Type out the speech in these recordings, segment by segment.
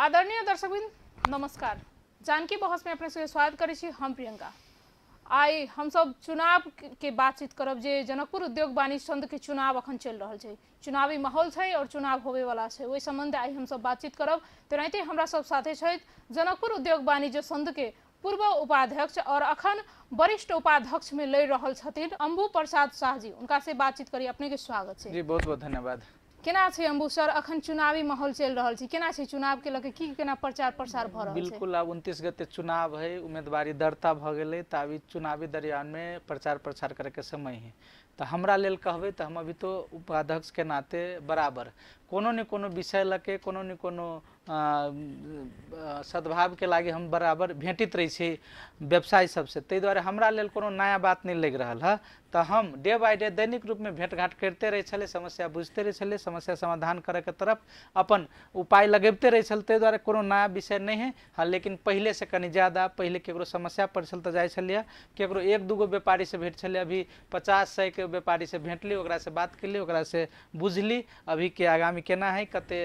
आदरणीय दर्शकबिन नमस्कार। जानकी बहस में अपने सबके स्वागत करै छी। हम प्रियंका। आई हम सब चुनाव के बातचीत करब जे जनकपुर उद्योग वाणिज्य संघ के चुनाव अखन चल रहा है, चुनावी माहौल है और चुनाव होवे वाला है, वही संबंध आई हम सब बातचीत करब। तेनाहिते हमरा सब साथे छथि जनकपुर उद्योग वाणिज्य संघ के पूर्व उपाध्यक्ष और अखन वरिष्ठ उपाध्यक्ष में लड़ रहल छथिन अम्बू प्रसाद शाह जी। उनका से बातचीत करी। अपने के स्वागत है जी। बहुत बहुत धन्यवाद। केना छै अम्बू सर, अखन चुनावी माहौल चल रहा है, केना छै चुनाव के लके की केना प्रचार प्रसार भ रहल छै? बिल्कुल अब 29 गते चुनाव है, उम्मीदवारी दर्ता भ गेलै त अभी चुनावी दरमियान में प्रचार प्रसार करे के समय है। तो हमरा लेल कहबै तो हम अभी तो उपाध्यक्ष के नाते बराबर कोनो न कोनो विषय लके कोनो न कोनो सद्भाव के लागे हम बराबर भेटित रही छी व्यवसायी सबसे। तै द्वारे हमरा लेल कोनो नया बात नहीं लग रहा है। तो हम डे बाय डे दैनिक रूप में भेंट घाट करते रहे छले, समस्या बुझते रहे छले, समस्या समाधान करे के तरफ अपन उपाय लगेबते रहे छल। तै द्वारे कोनो नया विषय नहीं है। हाँ, लेकिन पहले से कनी ज्यादा पहले केकरो समस्या पड़ छल तो जाय छलिए, केकरो एक दूगो व्यापारी से भेंट छले, अभी 50-100 के व्यापारी से भेंटली, ओकरा से बात केली, ओकरा से बुझली अभी के आगामी केना है, कते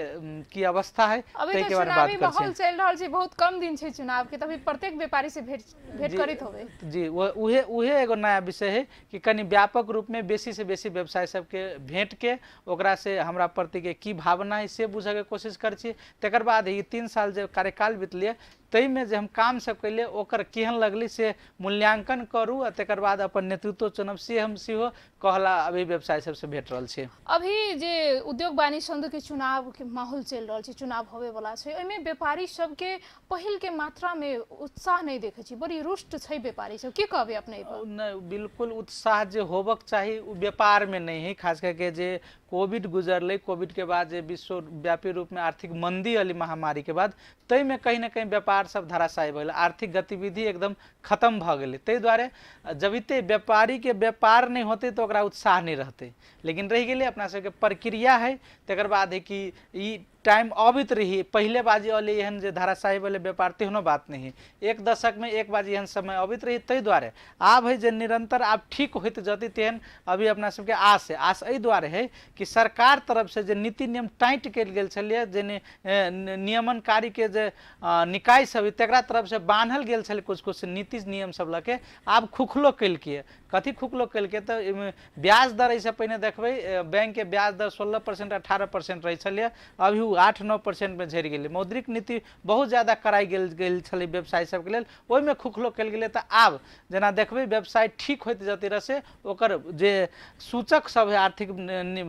की अवस्था है, अभी तो चुनावी माहौल चल रहा है, बहुत कम दिन है चुनाव के, तभी प्रत्येक व्यापारी से भेंट करित होवे। जी उहे एगो नया विषय है कि कनी व्यापक रूप में बेसी से बेसी व्यवसाय सबके भेंट के ओकरा से हमरा प्रति के की भावना है से बुझे के कोशिश कर छी। तकर बाद ये 3 साल जो कार्यकाल बीतलिए तई में जे हम काम सब कैले ओकर केहन लगली से मूल्यांकन करू आ तकर बाद अपन नेतृत्व चुनब से हम सेहो कहला अभी व्यवसाय सबसे भेट रहल छै। अभी जे उद्योग वाणिज्य संघ के चुनाव के माहौल चल रहा है, चुनाव होवे वाला है, ओइमे व्यापारी सबके पहिल के मात्रा में उत्साह नहीं देखे छी, बड़ी रुष्ट छै व्यापारी सब, की कहबे अपने पर? बिल्कुल उत्साह जे होबक चाही उ व्यापार में नहीं है। खास करके जे कोविड गुजरले, कोविड के बाद जे विश्वव्यापी रूप में आर्थिक मंदी अली महामारी के बाद तई में कहीं ना कहीं व्यापार सब धराशायी भइल, आर्थिक गतिविधि एकदम खत्म भ गेलै। तै द्वारे जबिते व्यापारी के व्यापार नहीं होते तो ओकरा उत्साह नहीं रहते। लेकिन रह गेलै अपना सबके प्रक्रिया है, तकर बाद है कि ई टाइम अबित रही पहले बाजी अली एहन जे धराशायी वाले व्यापार तेहनो बात नहीं है। एक दशक में एक बाजी एहन समय अबित रही, तै द्वारे आब है जे निरंतर आब ठीक होते जति तेहन अभी अपना सबके आस है। आस एहि द्वारे है कि सरकार तरफ से जे नीति नियम टाइट कल गेल छलिए, जे नियमनकारी के जे निकाय सब तकरा तरफ से बांधल गेल छले कुछ नीति नियम सब लके आब खुखलो कलकिए। कथी खुखलो कलके तो ब्याज दर ऐसे पहले देखबे बैंक के ब्याज दर 16% 18% रही छलिए, अभी 8-9% में झड़ गए। मौद्रिक नीति बहुत ज्यादा कराई गेल छले व्यवसाय सबके लेल, ओहिमे खुखलो कल गेलै। तो आब जेना देखबे व्यवसाय ठीक होते जते रह से ओकर जे सूचक सब है, आर्थिक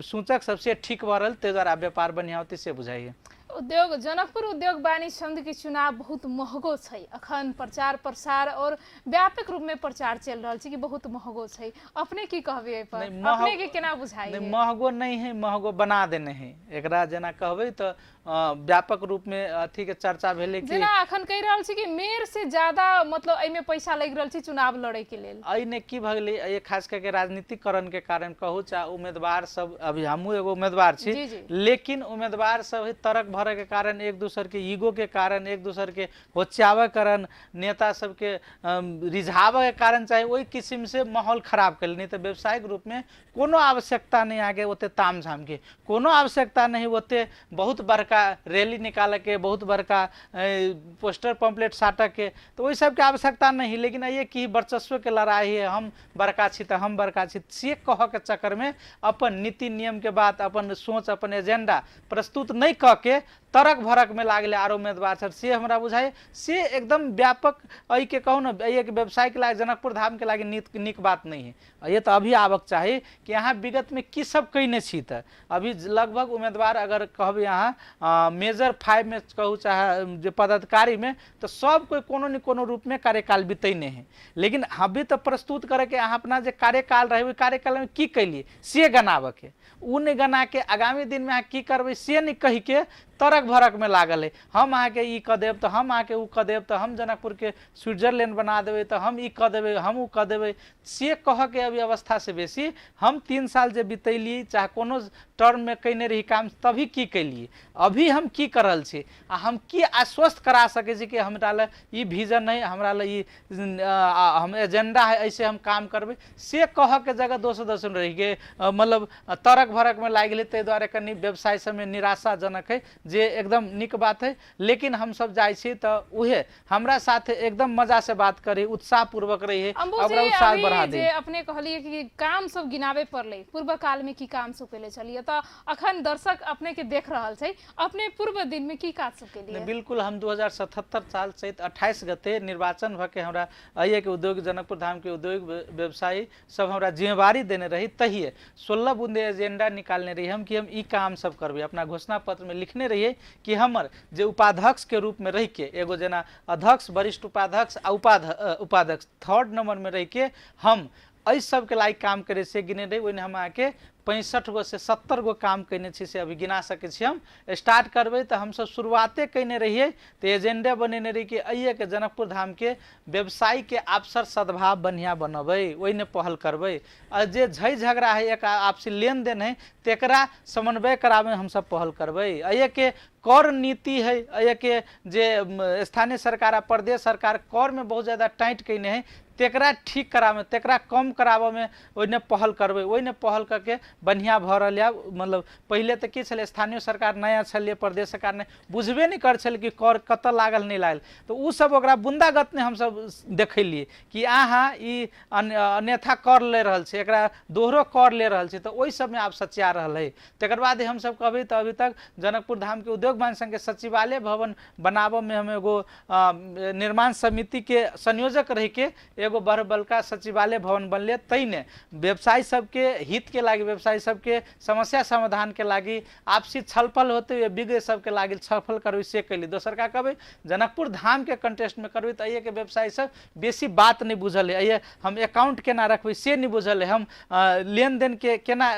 सूचक सबसे ठीक भ रहल, तै द्वारा व्यापार बढ़िया होते से बुझाइए। उद्योग जनकपुर उद्योग वाणिज्य संघ के चुनाव बहुत महंगो है, अखन प्रचार प्रसार और व्यापक रूप में प्रचार चल रहा है कि बहुत महंगो है, अपने की कहबे पर? अपने के केना बुझाई? नहीं, महंगो नहीं है, महंगो बना देने है। एकरा जेना कहबे तो व्यापक रूप में अथी के चर्चा भेले कि जेना अखन कह रहल छी कि मेयर से ज्यादा मतलब एमे पैसा लग रहल छी चुनाव लड़े के लेल। एने की भ गेलै, ये खास करके राजनीतिकरण के कारण कहू चाहे उम्मीदवार सब, अभी हमहू एगो उम्मीदवार छी, लेकिन उम्मीदवार सब है तरक भरे के कारण, एक दूसर के ईगो के कारण, एक दूसर के होचावे कारण, नेता सबके रिझावे के कारण चाहे वही किस्म से माहौल खराब कर। नहीं तो व्यवसायिक रूप में कोनो आवश्यकता नहीं आगे ओते ताम झाम के, कोनो आवश्यकता नहीं ओते बहुत बड़का रैली निकाल के, बहुत बड़का पोस्टर पंपलेट साट के, तो वही सब के आवश्यकता नहीं। लेकिन ये कि वर्चस्व के लड़ाई है, हम बड़का छी तो हम बड़का छी से कह के चक्कर में अपन नीति नियम के बात, अपन सोच, अपन एजेंडा प्रस्तुत नहीं कह के तरक भरक में लागले आरो उम्मीदवार सर से हमरा बुझाए से एकदम व्यापक अई के कहू ना, एक व्यवसाय के लागे जनकपुर धाम के लागे निक बात नहीं है। ये तो अभी आवक चाहिए कि यहाँ विगत में की सब कईने छी। त अभी लगभग उम्मीदवार अगर कहबे यहाँ मेजर 5 में कहू चाहे जो पदाधिकारी में, तो सब कोई कोनो न कोनो रूप में कार्यकाल बीतने है। लेकिन अभी तो प्रस्तुत करे के अहाँ अपना जो कार्यकाल रहे वो कार्यकाल में की कैलिए से गनावे के, उ नहीं गना के आगामी दिन में अहाँ की करबे से नहीं कही के तरक भरक में लागल है। हम अहाँ के ई क देब तो हम अहाँ के उ क देब, तो हम जनकपुर के स्विट्जरलैंड बना देवे, तो हम ई क देवे, हम उ क देवे से कह के अभी अवस्था से बेसी हम 3 साल जे बितैली चाहे कोनो टर्म में कईने रही काम तभी की कैलिए, अभी हम की करल छी आ हम की आश्वस्त करा सके छी कि हमरा ले ई विजन है, हमरा ले ई हम एजेंडा है, ऐसे हम काम करबे से कह के जगह दोष रही गे, मतलब तरक भरक में लाग गेलै। तै द्वारे कनी व्यवसाय सब में निराशाजनक है जे एकदम निक बात है। लेकिन हम सब जाय छी त उहे हमरा साथ एकदम मजा से बात करी, उत्साह पूर्वक रही है, ओकरा उत्साह बढ़ा दे। जे अपने कहलिए कि काम सब गिनावे पड़ले, पूर्व काल में की काम सब केले चलिए, त अखन दर्शक अपने के देख रहल छै, अपने पूर्व दिन में की काज सब केलिए? बिल्कुल, हम 2077 साल चैत 28 गते निर्वाचन भ के हमरा आइए के उद्योग जनकपुर धाम के उद्योग व्यवसायी सब हमरा जिम्मेवारी देने रही, तहिए 16 बूंदे एजेंडा निकालने रही हम कि हम ई काम सब करबे। अपना घोषणा पत्र में लिखने रहिए कि हमर जे उपाध्यक्ष के रूप में रह के एगो जना अध्यक्ष, वरिष्ठ उपाध्यक्ष आ उपाध्यक्ष 3rd नंबर में रह के हम एहि सब के लायक काम करे से गिने रही। ओने हम आके 65 गो से 70 गो काम कैने छी से अभी गिना सके छी। हम स्टार्ट करबे तो हम सब शुरुआते कैने रहिए तो एजेंडा बनेने रही कि आइए के जनकपुर धाम के व्यवसायी के आपसर सद्भाव बढ़िया बनबे, ओने पहल करबे। और जे झई झगड़ा है, एक आपसी लेन देन है, तेकरा समन्वय करावे हम सब पहल करबे। आइए के कर नीति है, आइए के जे स्थानीय सरकार आ प्रदेश सरकार कर में बहुत ज्यादा टाइट कैने है, तेकरा ठीक करावे, तेकरा कम करावे में ओने पहल करबे। ओने पहल करके बढ़िया भ रहल है। मतलब पहले तो कि छले, स्थानीय सरकार नया छले, प्रदेश सरकार ने बुझबे नहीं कर छले कि कर कत लागल नहीं लागल, तो उ सब ओकरा बुंदागत ने हम सब देखलिए कि आहा ई अन्यथा कर ले रहल छे, एकरा दोहरो कर ले रहल छे, तो ओइ सब में आप सच्चा रहल है। तेकर बाद हम सब कहबे तो अभी तक जनकपुर धाम के उद्योग वाणिज्य संघ के सचिवालय भवन बनाबे में हम एगो निर्माण समिति के संयोजक रह के एगो बड़ बड़का सचिवालय भवन बनले। तैने व्यवसायी सबके हित के लागी, व्यवसायी सबके समस्या समाधान के लागी आपसी छलफल होते हुए विज्ञ सबके लागी छलफल करबे से कैली। दोसर का कहबे जनकपुर धाम के कंटेस्ट में करबे तो आइए के व्यवसायी सब बेसी बात नहीं बुझल है, आइए हम अकाउंट केना रखबे से नहीं बुझल है, हम लेन देन के केना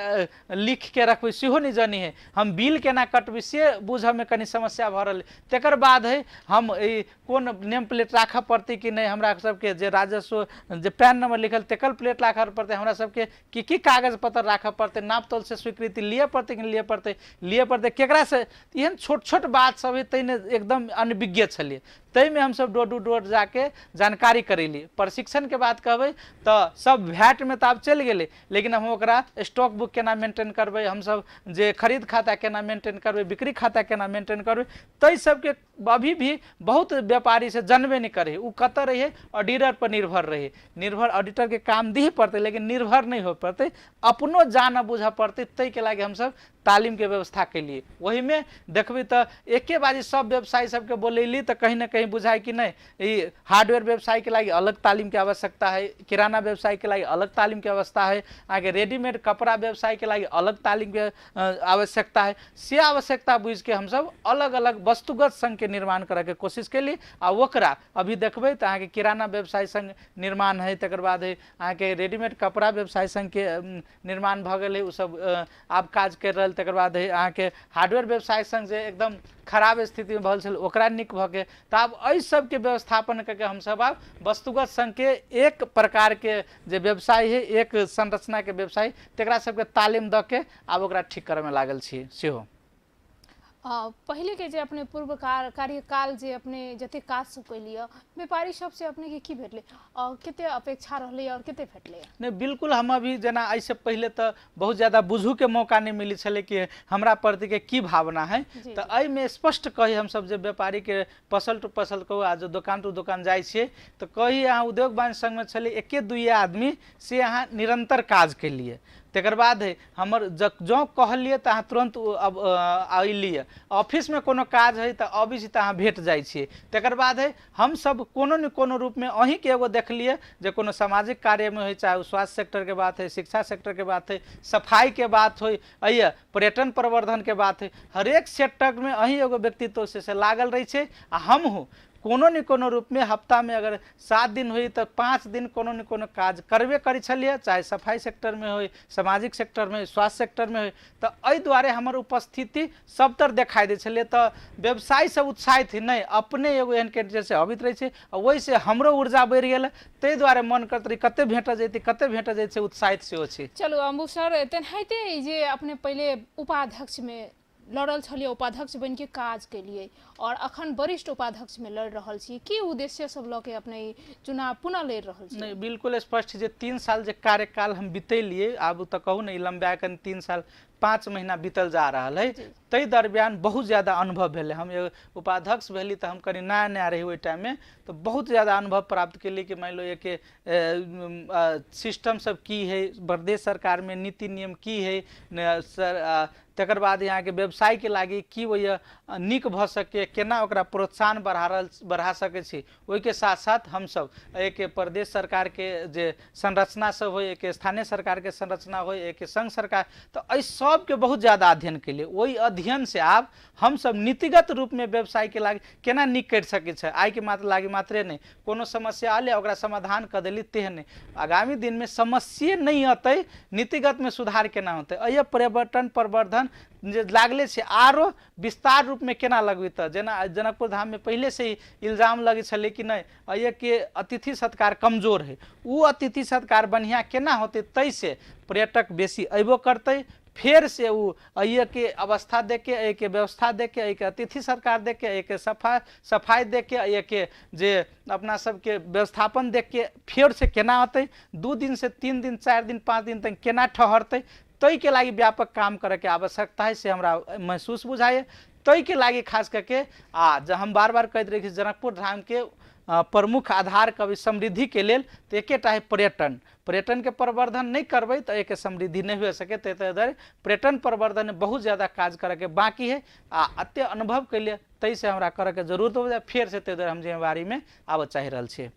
लिख के रखबे सेहो नहीं जानी है, हम बिल केना कटबे से बुझे में कनी समस्या भ रहल। तेकर बाद है हम कोन नेम प्लेट राखा पड़ती कि नहीं, हमरा सबके जे राजस्व जे पैन नंबर लिखल तेकल प्लेट राखा पड़ते, हमरा सबके की कागज पत्र राखा पड़ते, नाप तोल से स्वीकृति लिए पड़ते कि लिए पड़ते केकरा से, एहन छोट छोट बात सब है तैने एकदम अनभिज्ञ छलिए। तई में हम सब डोर टू डोर जाके जानकारी करेली। प्रशिक्षण के बात कहबे तो सब वैट में तो आप चल गए, लेकिन हम ओकरा स्टॉक बुक केना मेंटेन करबे, हम सब जे खरीद खाता केना मेंटेन करबे, बिक्री खाता केना मेंटेन करबे, तई सबके अभी भी बहुत व्यापारी से जानबे नहीं करे। उ कत रहे ऑडिटर पर निर्भर रहे, निर्भर ऑडिटर के काम दी पड़ते, लेकिन निर्भर नहीं हो पड़ते, अपनो जान बुझा पड़ते। तई के लागे हम सब तालीम के व्यवस्था के लिए वही में देखबे तो एके बाजी सब व्यवसायी सबके बोलेली तो कहीं ना कहीं बुझाए कि नहीं, ये हार्डवेयर व्यवसाय के लिए अलग तालीम की आवश्यकता है, किराना व्यवसाय के लिए अलग तालीम की आवश्यकता है, आगे रेडीमेड कपड़ा व्यवसाय के लिए अलग तालीम की आवश्यकता है। से आवश्यकता बुझ के हम सब अलग अलग वस्तुगत संघ के निर्माण करे के कोशिश केली। आ ओकरा अभी देखबे तो आगे किराना व्यवसाय संघ निर्माण है, तकर बाद है आगे रेडीमेड कपड़ा व्यवसाय संघ के निर्माण भ गए, उ सब आब काज कर रहा। तकर बाद है अहाँ के हार्डवेयर व्यवसाय संघ जे एकदम खराब स्थिति में भल छल ओकरा निक भ के, तो आब एहि सब के व्यवस्थापन करके हम सब आब वस्तुगत संघ के एक प्रकार के जे व्यवसाय है, एक संरचना के व्यवसाय, तेकरा सबके तालीम द के आब ओकरा ठीक करे में लागल छी। सेहो पहले के जे अपने पूर्व कार्यकाल जे अपने जते काज सब कैलिए, व्यापारी सब से अपने के की भेटले, केते अपेक्षा रहले और केते भेटले? नहीं, बिल्कुल हम अभी जना ऐसे पहले तो बहुत ज्यादा बुझू के मौका नहीं मिली छले कि हमरा प्रति के की भावना है। तो एहि में स्पष्ट कही हम सब जे व्यापारी के पसल टू पसल को आज दुकान टू दुकान जाय छिए तो कही यहाँ उद्योग वाणिज्य संघ में छले एके दुइये आदमी से यहाँ निरंतर काज के लिए। तेकर बाद है हमर जो कहलिए तो अहाँ तुरंत अब अलिए, ऑफिस में कोनो काज है तो अभी से अहाँ भेट जाइ छिए। तेकर बाद है हम सब कोनो न कोनो रूप में अहीं के एगो देखलिए जे कोनो सामाजिक कार्य में हो, चाहे स्वास्थ्य सेक्टर के बात है, शिक्षा सेक्टर के बात है, सफाई के बात हो, अइए पर्यटन प्रवर्धन के बात है, हरेक सेक्टर में अहीं एगो व्यक्तित्व से लागल रही छे। आ हम हूँ कोनो न कोनो रूप में हफ्ता में अगर 7 दिन हुई तो 5 दिन कोनो न कोनो काज करबे करी छलिए, चाहे सफाई सेक्टर में हो, सामाजिक सेक्टर में, स्वास्थ्य सेक्टर में हो। तो एहि दुआरे हमर उपस्थिति सब तर देखाई दे छलिए। तो व्यवसायी सब उत्साहित ही नहीं, अपने एगो एहन कैंडिडेट से अबित रहे छे, वही से हमरो ऊर्जा बढ़ गेल, ताहि दुआरे मन करत रही कते भेट जैते कते भेट जैते, उत्साहित से हो छी। चलो अम्बू सर तेनाहिते जे अपने पहले उपाध्यक्ष में लड़ल छलिए उपाध्यक्ष बन के काज के लिए और अखन वरिष्ठ उपाध्यक्ष में लड़ रहल छी की उद्देश्य सब लऽ के अपने चुनाव पुनः लड़ रहल छी? नहीं, बिल्कुल स्पष्ट जे 3 साल जे कार्यकाल हम बितेलिए, आब तो कहू नहीं लंबा कन 3 साल 5 महीना बीतल जा रहा है। तई दरमियान बहुत ज़्यादा अनुभव भेले। हम उपाध्यक्ष भेली तो हम कहीं नया नया रही ओहि टाइम में, तो बहुत ज़्यादा अनुभव प्राप्त केली कि मान लो ये कि सिस्टम सब की है, प्रदेश सरकार में नीति नियम की है, तकर बाद यहाँ के व्यवसाय के लागी की वो नीक भ सके, केना ओकरा प्रोत्साहन बढ़ा सके छी। ओहि के साथ साथ हम सब एक प्रदेश सरकार के जे संरचना सब हो, एक स्थानीय सरकार के संरचना हो, एक संघ सरकार, तो एहि सब के बहुत ज़्यादा अध्ययन के लिए वही अध्ययन से आब हम सब नीतिगत रूप में व्यवसाय के लागी केना नीक कर सके छै। आइ के लागी मात्रे नहीं, कोनो समस्या आले ओकरा समाधान कर देली तेहन आगामी दिन में समस्या नहीं अतै, नीतिगत में सुधार केना होते, अय परिवर्तन प्रवर्धन जे लागले से आरो विस्तार रूप में केना लगबित। जेना जनकपुर धाम में पहले से ही इल्जाम लगे छले कि नहीं अय के अतिथि सत्कार कमजोर है, वो अतिथि सत्कार बढ़िया केना होते, तैसे पर्यटक बेसी अयबो करते, फिर से वो अय के अवस्था देख के, अय के व्यवस्था देख के, अय के अतिथि सरकार देख के, अय के सफाई देख के, अय के जे अपना सबके व्यवस्थापन देख के फिर से केना होते, 2 दिन से 3 दिन 4 दिन 5 दिन तक केना ठहरते, तई के लागी व्यापक काम करे के आवश्यकता है से हमरा महसूस बुझाए। तई के लागी खास करके जब हम बार बार कहते रही जनकपुर धाम के प्रमुख आधार कभी समृद्धि के लेल तो एकेटा है पर्यटन। पर्यटन के प्रवर्धन नहीं करबै तो एक समृद्धि नहीं हो सके। तो पर्यटन प्रवर्धन में बहुत ज़्यादा काज करे के बाकी है। अत्य अनुभव के लिए तई से हमरा करे के जरूरत हो जाए, फिर से ते हम जिम्मेवारी में आब चाह रहा छे।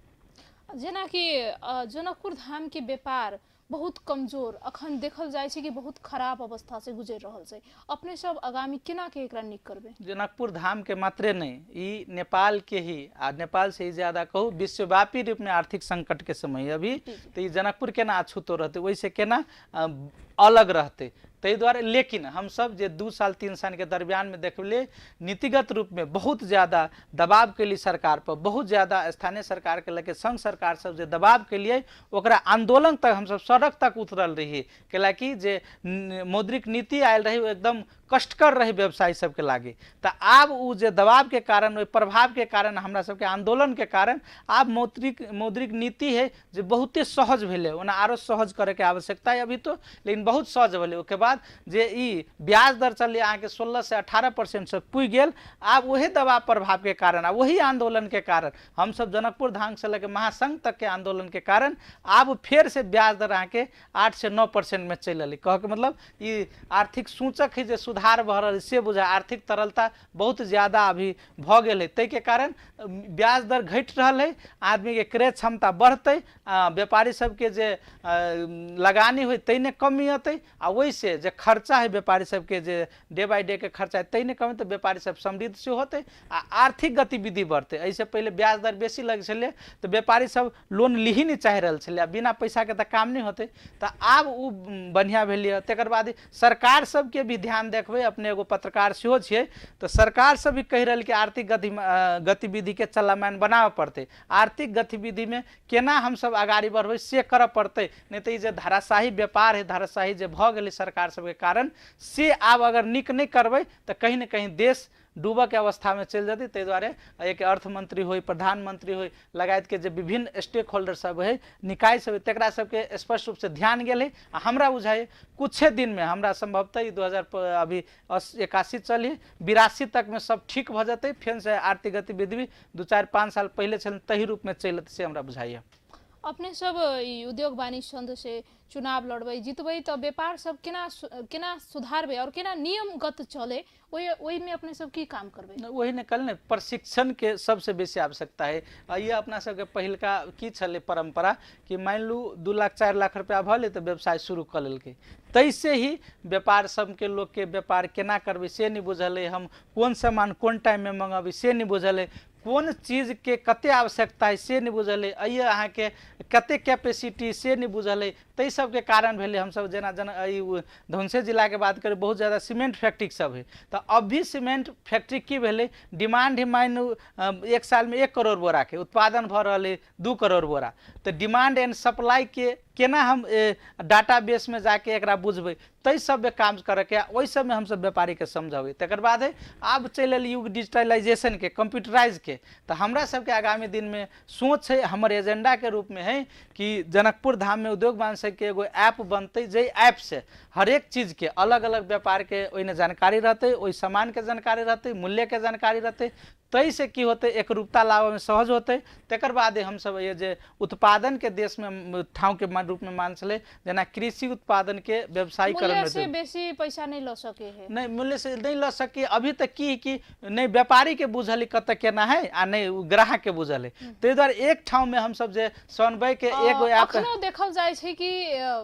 जेना कि जनकपुर धाम के व्यापार बहुत कमजोर अखन देखल जाए कि बहुत खराब अवस्था से गुजर रहल छै, अपने सब आगामी केना के एकरा नीक करबे? जनकपुर धाम के मात्रे नहीं, ई नेपाल के ही नेपाल से ही ज्यादा कहूँ विश्वव्यापी रूप में आर्थिक संकट के समय अभी, तो ये जनकपुर केना अछूतो रहते, वैसे केना अलग रहते। तई द्वारे लेकिन हम सब जे 2 साल 3 साल के दरमियान में देखले नीतिगत रूप में बहुत ज़्यादा दबाव के लिए सरकार पर, बहुत ज़्यादा स्थानीय सरकार के लेके संघ सरकार सब जे दबाव के लिए ओकरा आंदोलन तक हम सब सड़क तक उतरल रही। कैलाकि जे मौद्रिक नीति आयल रही वो एकदम कष्टकर रही व्यवसायी सबके लागे। तो आब उ जे दबाव के कारण, प्रभाव के कारण, हमरा सबके आंदोलन के कारण आब मौद्रिक नीति है जो बहुते सहज भेले, ओना आरो सहज करे के आवश्यकता है अभी तो, लेकिन बहुत सहज भेले। उसके बाद जे ई ब्याज दर चलिए अहाँ के 16 से 18% से पुग गेल। आब वही दबाव प्रभाव के कारण, वही आंदोलन के कारण, हम सब जनकपुर धाम से लेकर महासंघ तक के आंदोलन के कारण आब फिर से ब्याज दर अहाँ के 8 से 9% में चल रही। कह के मतलब ई आर्थिक सूचक है जो सुधार भ रहा से बुझा, आर्थिक तरलता बहुत ज़्यादा अभी भ गेल है। तई के कारण ब्याज दर घट रहा है, आदमी के क्रय क्षमता बढ़ते, व्यापारी सबके जे लगानी हुई तई ने कमी अतै, आ वैसे जे खर्चा है व्यापारी सबके जे डे बाय डे के खर्चा है तई ने कमी, तो व्यापारी सब समृद्ध से होते, आर्थिक गतिविधि बढ़ते। ऐसे पहले ब्याज दर बेसी लगे छले तो व्यापारी सब लोन ली ही नहीं चाह रहा छले, बिना पैसा के तो काम नहीं होते। तो आब उ बढ़िया भेलिए। तकर बाद सरकार सबके भी ध्यान देखबे, अपने एगो पत्रकार सेहो छियै, तो सरकार सब भी कह रहा कि आर्थिक गतिविधि के चलायमान बनाबे पड़ते, आर्थिक गतिविधि में केना हम सब आगाड़ी बढ़बे से करऽ पड़ते। नहीं तो ये धाराशाही व्यापार है, धाराशाही जे भ गेलै सरकार सबके कारण से आब अगर नीक नहीं करबै तो कहीं न कहीं देश डूबऽ के अवस्था में चल जाती। तै द्वारे एक अर्थमंत्री हो, प्रधानमंत्री हो, लगायत के जे विभिन्न स्टेक होल्डर सब है, निकाय सब, तकरा सबके स्पष्ट रूप से ध्यान गेल है। हमरा बुझाए कुछ दिन में, हमरा संभवतः 2081 चली 82 तक में सब ठीक भ जाते, फिर से आर्थिक गतिविधि भी 2-4-5 साल पहले छल तही रूप में चलत से हमरा बुझाइए। अपने सब उद्योग वाणिज्य संघ से चुनाव लड़बै जीतबै तो व्यापार सब केना सुधारबै और केना नियमगत चले, वही में अपने सब की काम करबै? वही ने कल ने प्रशिक्षण के सबसे बेसी आवश्यकता है। ये अपना सबके पहिलका की छले परंपरा कि मान लू 2 लाख 4 लाख रुपया भले तो व्यवसाय शुरू कर लेलकै, तैसे ही व्यापार सबके लोग के व्यापार केना करबै से नहीं बुझल है, हम कौन सामान कौन टाइम में मंगाबी से नहीं बुझल है, कौन चीज के कते आवश्यकता है से नहीं बुझल है, अये अहाँ के कते कैपेसिटी से नहीं बुझल है। तई सब के कारण भेले हम सब जना धनसे जिला के बात करें बहुत ज़्यादा सीमेंट फैक्ट्री सब है। तो अभी सीमेंट फैक्ट्री की भेले डिमांड है, मान 1 साल में 1 करोड़ बोरा के उत्पादन भ रहा है 2 करोड़ बोरा, तो डिमांड एंड सप्लाई के केना हम डाटाबेस में जाके एकरा बुझबै, तै सब काम करके ओहि सब में हम सब व्यापारी के समझबै। तकर बाद है आब चलि एल युग डिजिटलाइजेशन के, कंप्यूटराइज के। तो हमरा सबके आगामी दिन में सोच है, हमर एजेंडा के रूप में है कि जनकपुर धाम में उद्योग वाणिज्य के एगो ऐप बनते, जे ऐप से हरेक चीज के अलग अलग व्यापार के ओइने जानकारी रहते, ओइ सामान के जानकारी रहते, मूल्य के जानकारी रहते। तै से की होते, एक रूपता लाभ में सहज होते। तकर बाद हम सब ये जे उत्पादन के देश में ठाव के रूप में मान चले, जना कृषि उत्पादन के व्यवसायीकरण मूल्य से बेसी पैसा नहीं ल सके है, नहीं मूल्य से नहीं ल सके। अभी तक की कि नहीं व्यापारी के बुझल कत केना है आ नहीं ग्राहक के बुझल है। ताहि दुआरे एक ठाव में हम सब जे समन्वय के एगो ऐप अखनो देखल जाय छै कि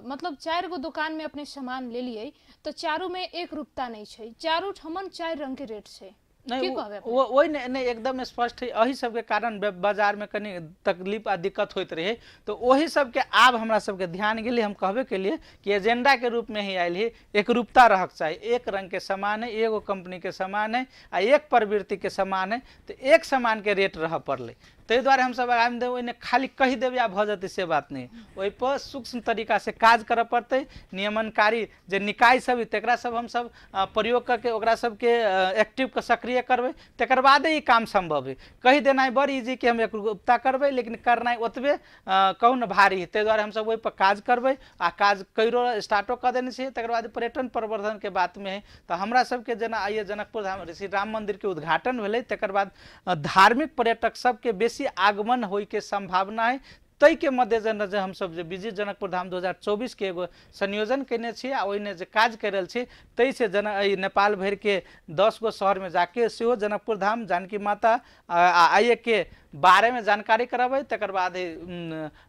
मतलब 4 गो दुकान में अपने सामान ले लिए तो चारू में एक रूपता नहीं छै, चारू ठमन 4 रंग के रेट छै। नहीं वही नहीं एकदम स्पष्ट है। अही सबके कारण बाजार में कनी तकलीफ आ दिक्कत होते रहे, तो वही सबके आब हमरा सबके ध्यान गेले। हम कहबे के लिए कि एजेंडा के रूप में ही आयल है, एक रूपता रहक चाहिए। एक रंग के सामान है, एगो कंपनी के सामान है आ एक प्रवृत्ति के सामान है, तो एक सामान के रेट रह पड़े। ताहि दुआरे हम सब आगामी दिन ओइने खाली कही देबै आ भ जतै से बात नहीं, ओहि पर सूक्ष्म तरीका से काज करऽ पड़तै। नियमनकारी जे निकाय सब तकरा सब हम सब प्रयोग करके ओकरा सबके एक्टिव के सक्रिय करबै, तकर बादे ई काम संभव है। कही देना बड़ इजी कि हम एकरूपता करबै, लेकिन करना ओतबे कहू न भारी है। ताहि दुआरे हम सब ओहि पर काज करबै आ काज कइरो स्टार्टो कर देने छियै। तकर बाद पर्यटन प्रवर्धन के बात में है, तो हमरा सबके जना आइए जनकपुर धाम श्री राम मंदिर के उद्घाटन भेलै, तकर बाद धार्मिक पर्यटक सबके बेसी आगमन होय के संभावना है। तै के मद्देनजर हम सब जे विजिट जनकपुर धाम 2024 के एगो संयोजन केने छी आ ओइने जे काज कर रहल छी, तै से नेपाल भर के 10 गो शहर में जाके सेहो जनकपुर धाम, जानकी माता आइए के बारे में जानकारी कराबै। तकर बाद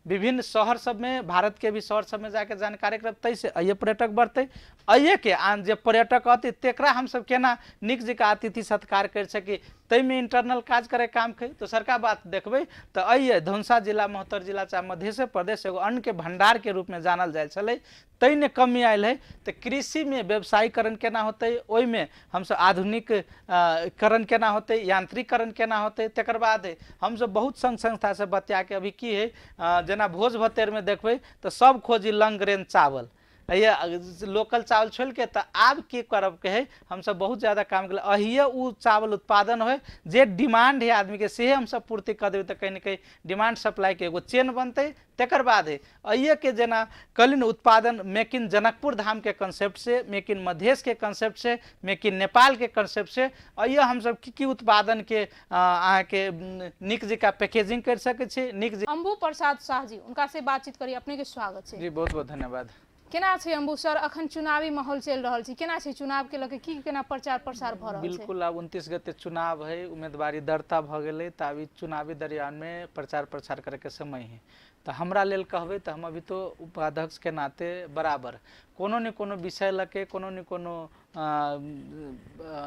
विभिन्न शहर सब में, भारत के भी शहर सब में जाके जानकारी करब। तै से आइए पर्यटक बढ़ते, आइए के आन जे पर्यटक अति तेकरा हम सब केना नीक जका अतिथि सत्कार कर सकी, तै में इंटरनल काज करे काम कै। तो सरकार बात देखबै तो आइए धनुषा जिला, मोहतर जिला चाहे मध्य प्रदेश एगो अन्न के भंडार के रूप में जानल जाय छलै, तै ने कमी आयल है। तो कृषि में व्यवसायीकरण केना होते, ओहि में हम सब आधुनिककरण केना होते, यांत्रिकरण केना होते। तकर बाद हम सब बहुत संघ संस्था से बतिया के अभी की है, जना भोज भतेर में देखबै तो सब खोजी लॉन्ग ग्रेन चावल, ये लोकल चावल छोड़ के। तो आब की करब के है, हम सब बहुत ज्यादा काम के अहिए उ चावल उत्पादन हो जे डिमांड है आदमी के, से हम सब पूर्ति कर देबै। तो कहीं न कहीं डिमांड सप्लाई के एगो चेन बनते। तकर बाद है अइए के जना कलिन उत्पादन मेक इन जनकपुर धाम के कंसेप्ट से, मेक इन मधेश के कंसेप्ट से, मेक इन नेपाल के कंसेप्ट से अइए हम सब की उत्पादन के अहाँ के निक जका पैकेजिंग कर सके छी। निक अम्बू प्रसाद शाह जी, उनका से बातचीत करी। अपने के स्वागत है जी, बहुत बहुत धन्यवाद। केना छै अम्बू सर, अखन चुनावी माहौल चल रहल छै, केना छै चुनाव के लके की केना प्रचार प्रसार भ रहल छै? बिल्कुल अब 29 गते चुनाव है, उम्मीदवारी दरता भ गेलै, त अभी चुनावी दरमियान में प्रचार प्रसार करे के समय है। तो हमरा लेल कहबै तो हम अभी तो उपाध्यक्ष के नाते बराबर कोनो न कोनो विषय लके, कोनो न कोनो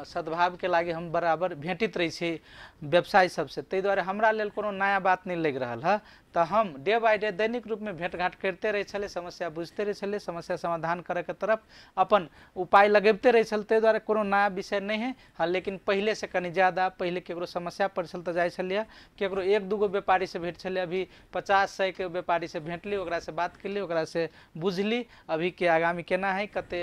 सद्भाव के लागे हम बराबर भेटित रही छी व्यवसायी सबसे। ताहि दुआरे हमरा लेल कोनो नया बात नहीं लग रहा है। तो हम डे बाय डे दैनिक रूप में भेंट घाट करते रहे छले, समस्या बुझते रहे छले, समस्या समाधान करे के तरफ अपन उपाय लगेबते रहे छल। ताहि दुआरे कोनो नया विषय नहीं है। हाँ, लेकिन पहले से कनी ज्यादा, पहले केकरो समस्या पड़ छल तो जाय छलिए, केकरो 1-2 व्यापारी से भेंट छले, अभी 50-100 के व्यापारी से भेंटली, ओकरा से बात केली, ओकरा से बुझली अभी के आगामी केना है, कते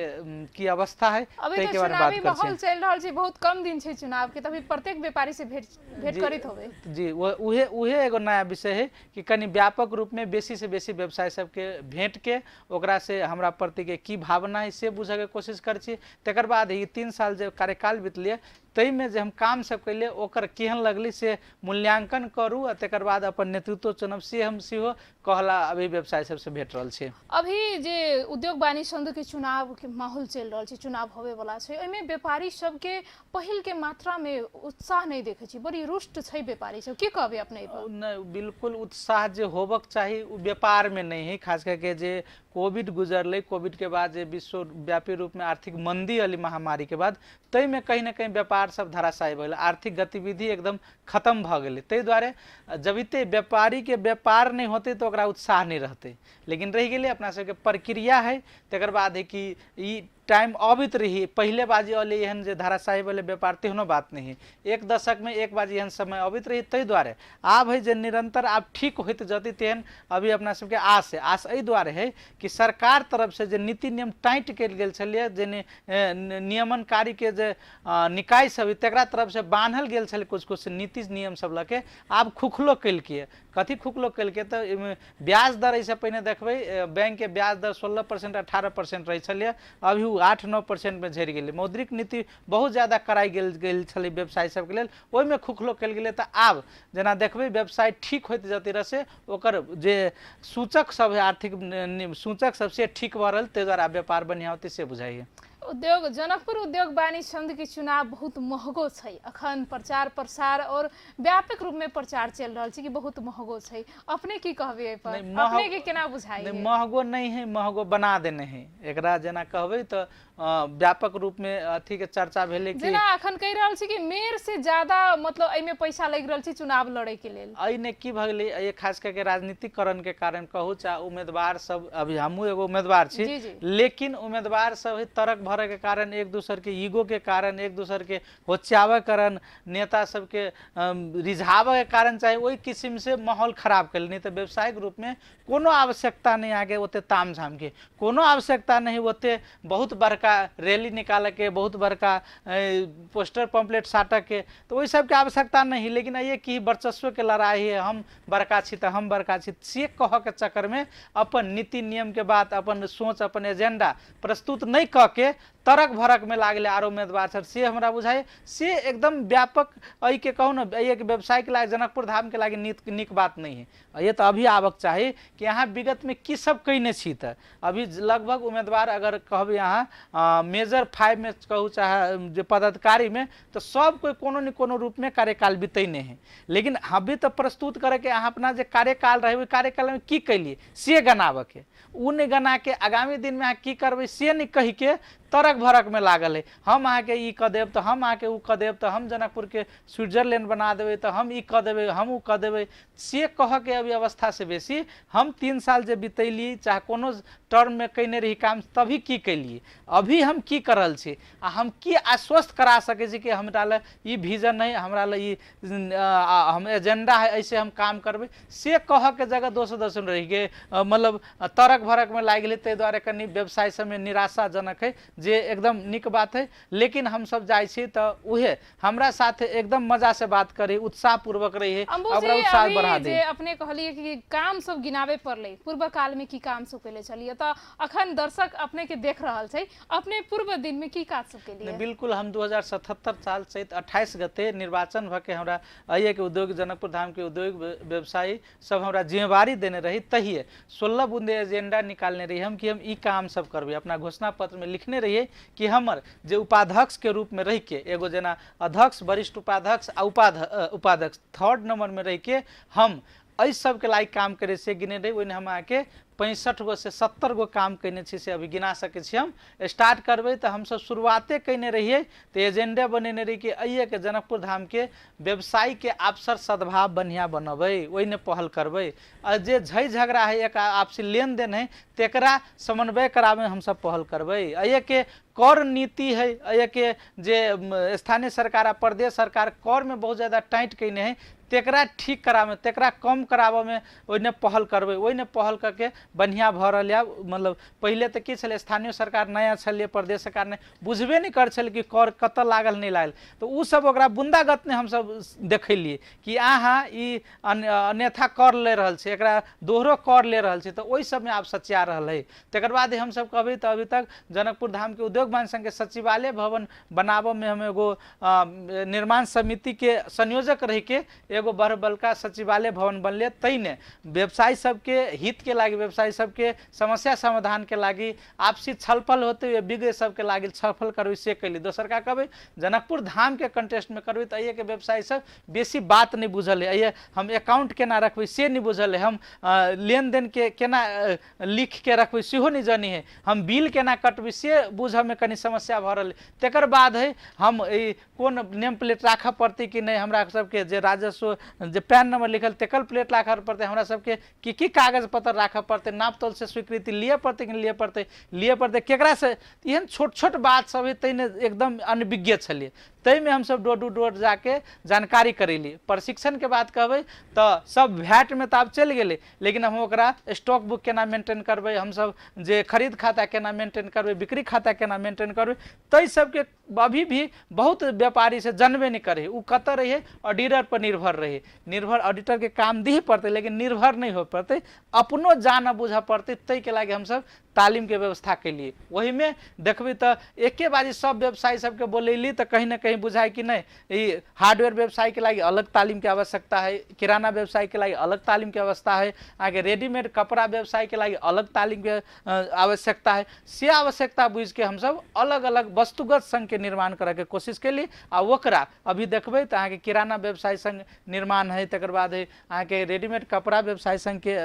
की अवस्था है, अभी तो चुनावी माहौल चल रहल छै, बहुत कम दिन छै चुनाव के, तभी प्रत्येक व्यापारी से भेंट करित होबे जी। उहे एगो नया विषय है कि कनी व्यापक रूप में बेसी से बेसी व्यवसाय सबके भेंट के ओकरा से हमरा प्रति के की भावना है से बुझे के कोशिश कर छी। तकर बाद ई 3 साल जे कार्यकाल बीतलिए, तै में जे हम काम सब कैले ओकर केहन लगली से मूल्यांकन करू, आ तकर बाद अपन नेतृत्व चुनब, से हम सेहो कहला अभी व्यवसाय सबसे भेट रहल छै। अभी जे उद्योग वाणिज्य संघ के चुनाव के माहौल चल रहल छै, चुनाव होवे वाला छै, ओइमे व्यापारी सबके पहिल के मात्रा में उत्साह नहीं देखे छी, बड़ी रुष्ट छै व्यापारी सब, की कहबे अपने पर? नहीं, बिल्कुल उत्साह जे होबक चाही उ व्यापार में नहीं है। खास करके जे कोविड गुजरले, कोविड के बाद जे विश्वव्यापी रूप में आर्थिक मंदी अली महामारी के बाद, तै में कहीं न कहीं व्यापार सब धराशायी भेल, आर्थिक गतिविधि एकदम खत्म भ गेलै। ताहि दुआरे जबिते व्यापारी के व्यापार नहीं होते तो ओकरा उत्साह नहीं रहते। लेकिन रह गेलै अपना सबके प्रक्रिया है। तकर बाद है कि ई टाइम अबित रही पहले बाजी वाले एहन जे धाराशाही वाले व्यापार तेहनो बात नहीं, एक दशक में एक बाजी एहन समय अबित रही, तै द्वारे आब है जे निरंतर आब ठीक होते जति तेहन अभी अपना सबके आस है। आस एहि दुआरे है कि सरकार तरफ से जे नीति नियम टाइट कल गेल छलिए, जे नियमनकारी के जे निकाय सब तकरा तरफ से बान्हल गेल छलै कुछ कुछ नीति नियम सब लके, आब खुखलो कलकै। कथी खुखलो कलकै तो ब्याज दर ऐसे पहिने देखबै बैंक के ब्याज दर 16% 18% रही छलिए, अभी 8-9% में झड़ि गेलै। मौद्रिक नीति बहुत ज्यादा कराई गेल छलै व्यवसाय सबके लेल, ओहिमे खुखलो कल गेलै। तो आब जेना देखबै व्यवसाय ठीक होते जते रह से ओकर जे सूचक सब है आर्थिक सूचक सबसे ठीक भऽ रहल, ताहि द्वारा व्यापार बढ़िया होते से बुझाइए। उद्योग जनकपुर उद्योग वाणिज्य संघ के चुनाव बहुत महंगो छै, अखन प्रचार प्रसार और व्यापक रूप में प्रचार चल रहा है कि बहुत महंगो छै। अपने की कहबे एहि पर, अपने के केना बुझाइए? नहीं, महंगो नहीं है, महंगो बना देने है। एकरा जेना कहबै तो व्यापक रूप में अथी के चर्चा भेले कि जेना अखन कहि रहल छी कि मेयर से ज्यादा मतलब एमे पैसा लग रहल छी चुनाव लड़े के लेल। एने की भ गेलै, ये खास करके राजनीतिकरण के कारण कहू चाहे उम्मीदवार सब, अभी हमहू एगो उम्मीदवार छी, लेकिन उम्मीदवार सब है तरक भरे के कारण, एक दूसर के ईगो के कारण, एक दूसर के होचावे कारण, नेता सबके रिझावे के कारण चाहे वही किस्म से माहौल खराब कर। नहीं तो व्यवसायिक रूप में कोनो आवश्यकता नहीं आगे ओते ताम झाम के, कोनो आवश्यकता नहीं ओते बहुत बड़का रैली निकाल के, बहुत बड़का पोस्टर पंपलेट साट के, तो वही सब के आवश्यकता नहीं। लेकिन ये कि वर्चस्व के लड़ाई है, हम बड़का छी तो हम बड़का छी से कह के चक्कर में अपन नीति नियम के बात, अपन सोच, अपन एजेंडा प्रस्तुत नहीं कह के तरक भरक में लागले आरो उम्मीदवार सर, से हमरा बुझाए से एकदम व्यापक अई के कहू ना, ये व्यवसाय के लागे जनकपुर धाम के लागे नीक बात नहीं है। ये तो अभी आबक चाही कि यहाँ विगत में की सब कईने छी। त अभी लगभग उम्मीदवार अगर कहब यहाँ मेजर 5 में कहू चाहे जो पदाधिकारी में, तो सब कोई कोनो न कोनो रूप में कार्यकाल बीतने है। लेकिन अभी तो प्रस्तुत करे के अहाँ अपना जो कार्यकाल रहे ओहि कार्यकाल में की कैलिए से गनाब के, उ नहीं गना के आगामी दिन में अहाँ की करबै से नहीं कही के तरक भरक में लागल है। हम अहाँ के ई क देब तो हम अहाँ के उ क देब, तो हम जनकपुर के स्विट्जरलैंड बना देवे, तो हम ई क देवे, हम उ क देवे, से कह के अभी अवस्था से बेसी हम 3 साल जे बितैली चाहे कोनो टर्म में कईने रही काम, तभी की कैलिए, अभी हम की करल छी, आ हम की आश्वस्त करा सके छी कि हमरा ले ई विजन है, हमरा ले ई हम एजेंडा है, ऐसे हम काम करबे, से कह के जगह दोष रही के मतलब तरक भरक में लाग गेलै। ताहि दुआरे कनी व्यवसाय सब में निराशाजनक है, जे एकदम निक बात है। लेकिन हम सब जाय छी तो उहे हमरा साथ एकदम मजा से बात करी, उत्साह पूर्वक रही है, ओकरा उत्साह बढ़ा दे। अपने कहलिए कि काम सब गिनावे पड़ले, पूर्व काल में की काम सब केले चलिए, तो अखन दर्शक अपने के देख रहल छै, अपने पूर्व दिन में की काज सब केलिए? बिल्कुल, हम 2077 साल चैत 28 गते निर्वाचन भ के हमरा आइए के उद्योग जनकपुर धाम के उद्योग व्यवसायी सब हमरा जिम्मेवारी देने रही, तहिए 16 बूंदे एजेंडा निकालने रही हम कि हम ई काम सब करबे। अपना घोषणा पत्र में लिखने रहिए कि हमर जे उपाध्यक्ष के रूप में रह के, एगो जना अध्यक्ष, वरिष्ठ उपाध्यक्ष आ उपाध्यक्ष 3rd नंबर में रह के हम एहि सब के लायक काम करे से गिने रही। ओने हम आके 65 गो से 70 गो काम कैने छी से अभी गिना सके छी। हम स्टार्ट करबे तो हम सब शुरुआते कैने रहिए, तो एजेंडा बनेने रही कि आइए के जनकपुर धाम के व्यवसाय के आपसर सद्भाव बढ़िया बनबै, ओहिने पहल करबै, और जे झई झगड़ा है एक आपसी लेन देन है तेकरा समन्वय करावे हम सब पहल करबै। आइए के कर नीति है, आइए के जे स्थानीय सरकार आ प्रदेश सरकार कर में बहुत ज्यादा टाइट कैने है, तेकरा ठीक करावे, तेकरा कम करावे में ओइने पहल करबै। ओइने पहल करके बढ़िया भ रहल है। मतलब पहले तो की छले, स्थानीय सरकार नया छलिए, प्रदेश सरकार ने बुझबे नहीं कर छल कि कर कत लागल नहीं लागल, तो उ सब ओकरा बुंदागत ने हम सब देखलिए कि अहाँ ई अन्यथा कर ले रहल छै, एकरा दोहरो कर ले रहल छै, तो ओहि सब में आप सच्चा रहल है। तकर बाद हम सब कहबै तो अभी तक जनकपुर धाम के उद्योग वाणिज्य संघ के सचिवालय भवन बनाबो में हम एगो निर्माण समिति के संयोजक रह के एगो बड़ बड़का सचिवालय भवन बनले। तैने व्यवसायी सबके हित के लागी, व्यवसायी सबके समस्या समाधान के लागी आपसी छलफल होते हुए विज्ञ सबके लागी छलफल करबे से कैली। दोसर का कहबै जनकपुर धाम के कंटेस्ट में करबै तो आइए के व्यवसायी सब बेसी बात नहीं बुझल है, आइए हम अकाउंट केना रखबै से नहीं बुझल है, हम लेन देन के केना लिख के रखबै सेहो नहीं जानी है, हम बिल केना कटबै से बुझ में कनी समस्या भ रहल। तकर बाद है हम कोन नेम प्लेट राखऽ पड़तै कि नहीं, हमरा सबके जे राजस्व जे पैन नंबर लिखल तेकल प्लेट राखऽ पड़तै, हमरा सबके की कागज पत्र राखऽ पड़तै, पड़ते, नाप तोल से स्वीकृति लिए पड़ते कि नहीं लिए पड़ते केकरा से, एहन छोट छोट बात सब है तैने एकदम अनभिज्ञ छलिए। तई में हम सब डोर टू डोर जाके जानकारी करेली। प्रशिक्षण के बात कहबै तो सब वैट में तो आब चलि गेलै, लेकिन हम ओकरा स्टॉक बुक केना मेंटेन करबै, हम सब जे खरीद खाता केना मेंटेन करबै, बिक्री खाता केना मेंटेन करबै, तई सबके अभी भी बहुत व्यापारी से जानबे नहीं करे। उ कतऽ रहिए, ऑडिटर पर निर्भर रहे, निर्भर ऑडिटर के काम दी पड़ते लेकिन निर्भर नहीं हो पड़ते, अपनो जान बुझ पड़ते। तई के लागे हम सब तालीम के व्यवस्था के लिए वही में देखबी तो एके बाजी सब व्यवसायी सबके बोलैली तो कहीं ना कहीं बुझाए कि नहीं, ये हार्डवेयर व्यवसाय के लिए अलग तालीम की आवश्यकता है, किराना व्यवसाय के लिए अलग तालीम की आवश्यकता है, आगे रेडीमेड कपड़ा व्यवसाय के लिए अलग तालीम की आवश्यकता है। से आवश्यकता बुझ के हम सब अलग अलग वस्तुगत संघ के निर्माण करे के कोशिश केली। आ ओकरा अभी देखबै तो अहाँके किराना व्यवसाय संघ निर्माण है, तकर बाद है अहाँके रेडीमेड कपड़ा व्यवसाय संघ के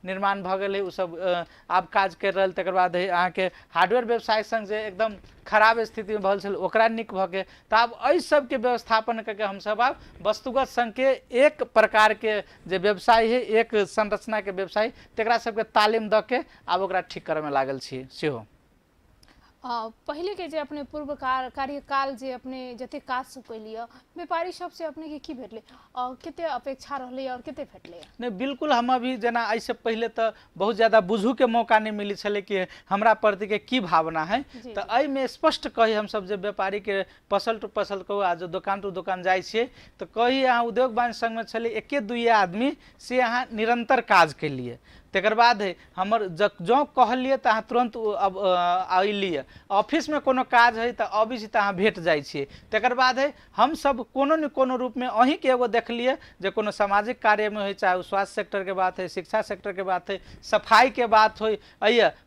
निर्माण भ गेल है, उ सब आब काज कर रहल। तकर बाद है अहाँके हार्डवेयर व्यवसाय संघ जे एकदम खराब स्थिति में भल छल ओकरा निक भ गेल। तो आब एहि सबके व्यवस्थापन करके हम सब आब वस्तुगत संघ के एक प्रकार के जे व्यवसाय है, एक संरचना के व्यवसाय, तकरा सबके तालीम द के आब ओकरा ठीक करे में लागल छी। सेहो पहले के जे अपने पूर्व कार्यकाल जे अपने जते काज सब कैलिए, व्यापारी सब से अपने के की भेटले और केते अपेक्षा रहले और केते भेटले? नहीं बिल्कुल, हम अभी जना ऐसे पहले तो बहुत ज़्यादा बुझू के मौका नहीं मिली छले कि हमरा प्रति के की भावना है। तो अई में स्पष्ट कही हम सब जे व्यापारी के पसल टू पसल कहू, आज दुकान टू दुकान जाय छिए तो कही अहाँ उद्योग वाणिज्य संघ में छले एके दुइये आदमी से अहाँ निरंतर काज के लिए। तकर बाद है हमर जो कहलिए तो अहाँ तुरंत अब अलिए, ऑफिस में कोनो काज है तो अभी तो अहाँ भेट जाइ छिए। तकर बाद है हम सब कोनो न कोनो रूप में अहीं के एगो देखलिए जे कोनो सामाजिक कार्य में हो, चाहे स्वास्थ्य सेक्टर के बात है, शिक्षा सेक्टर के बात है, सफाई के बात हो,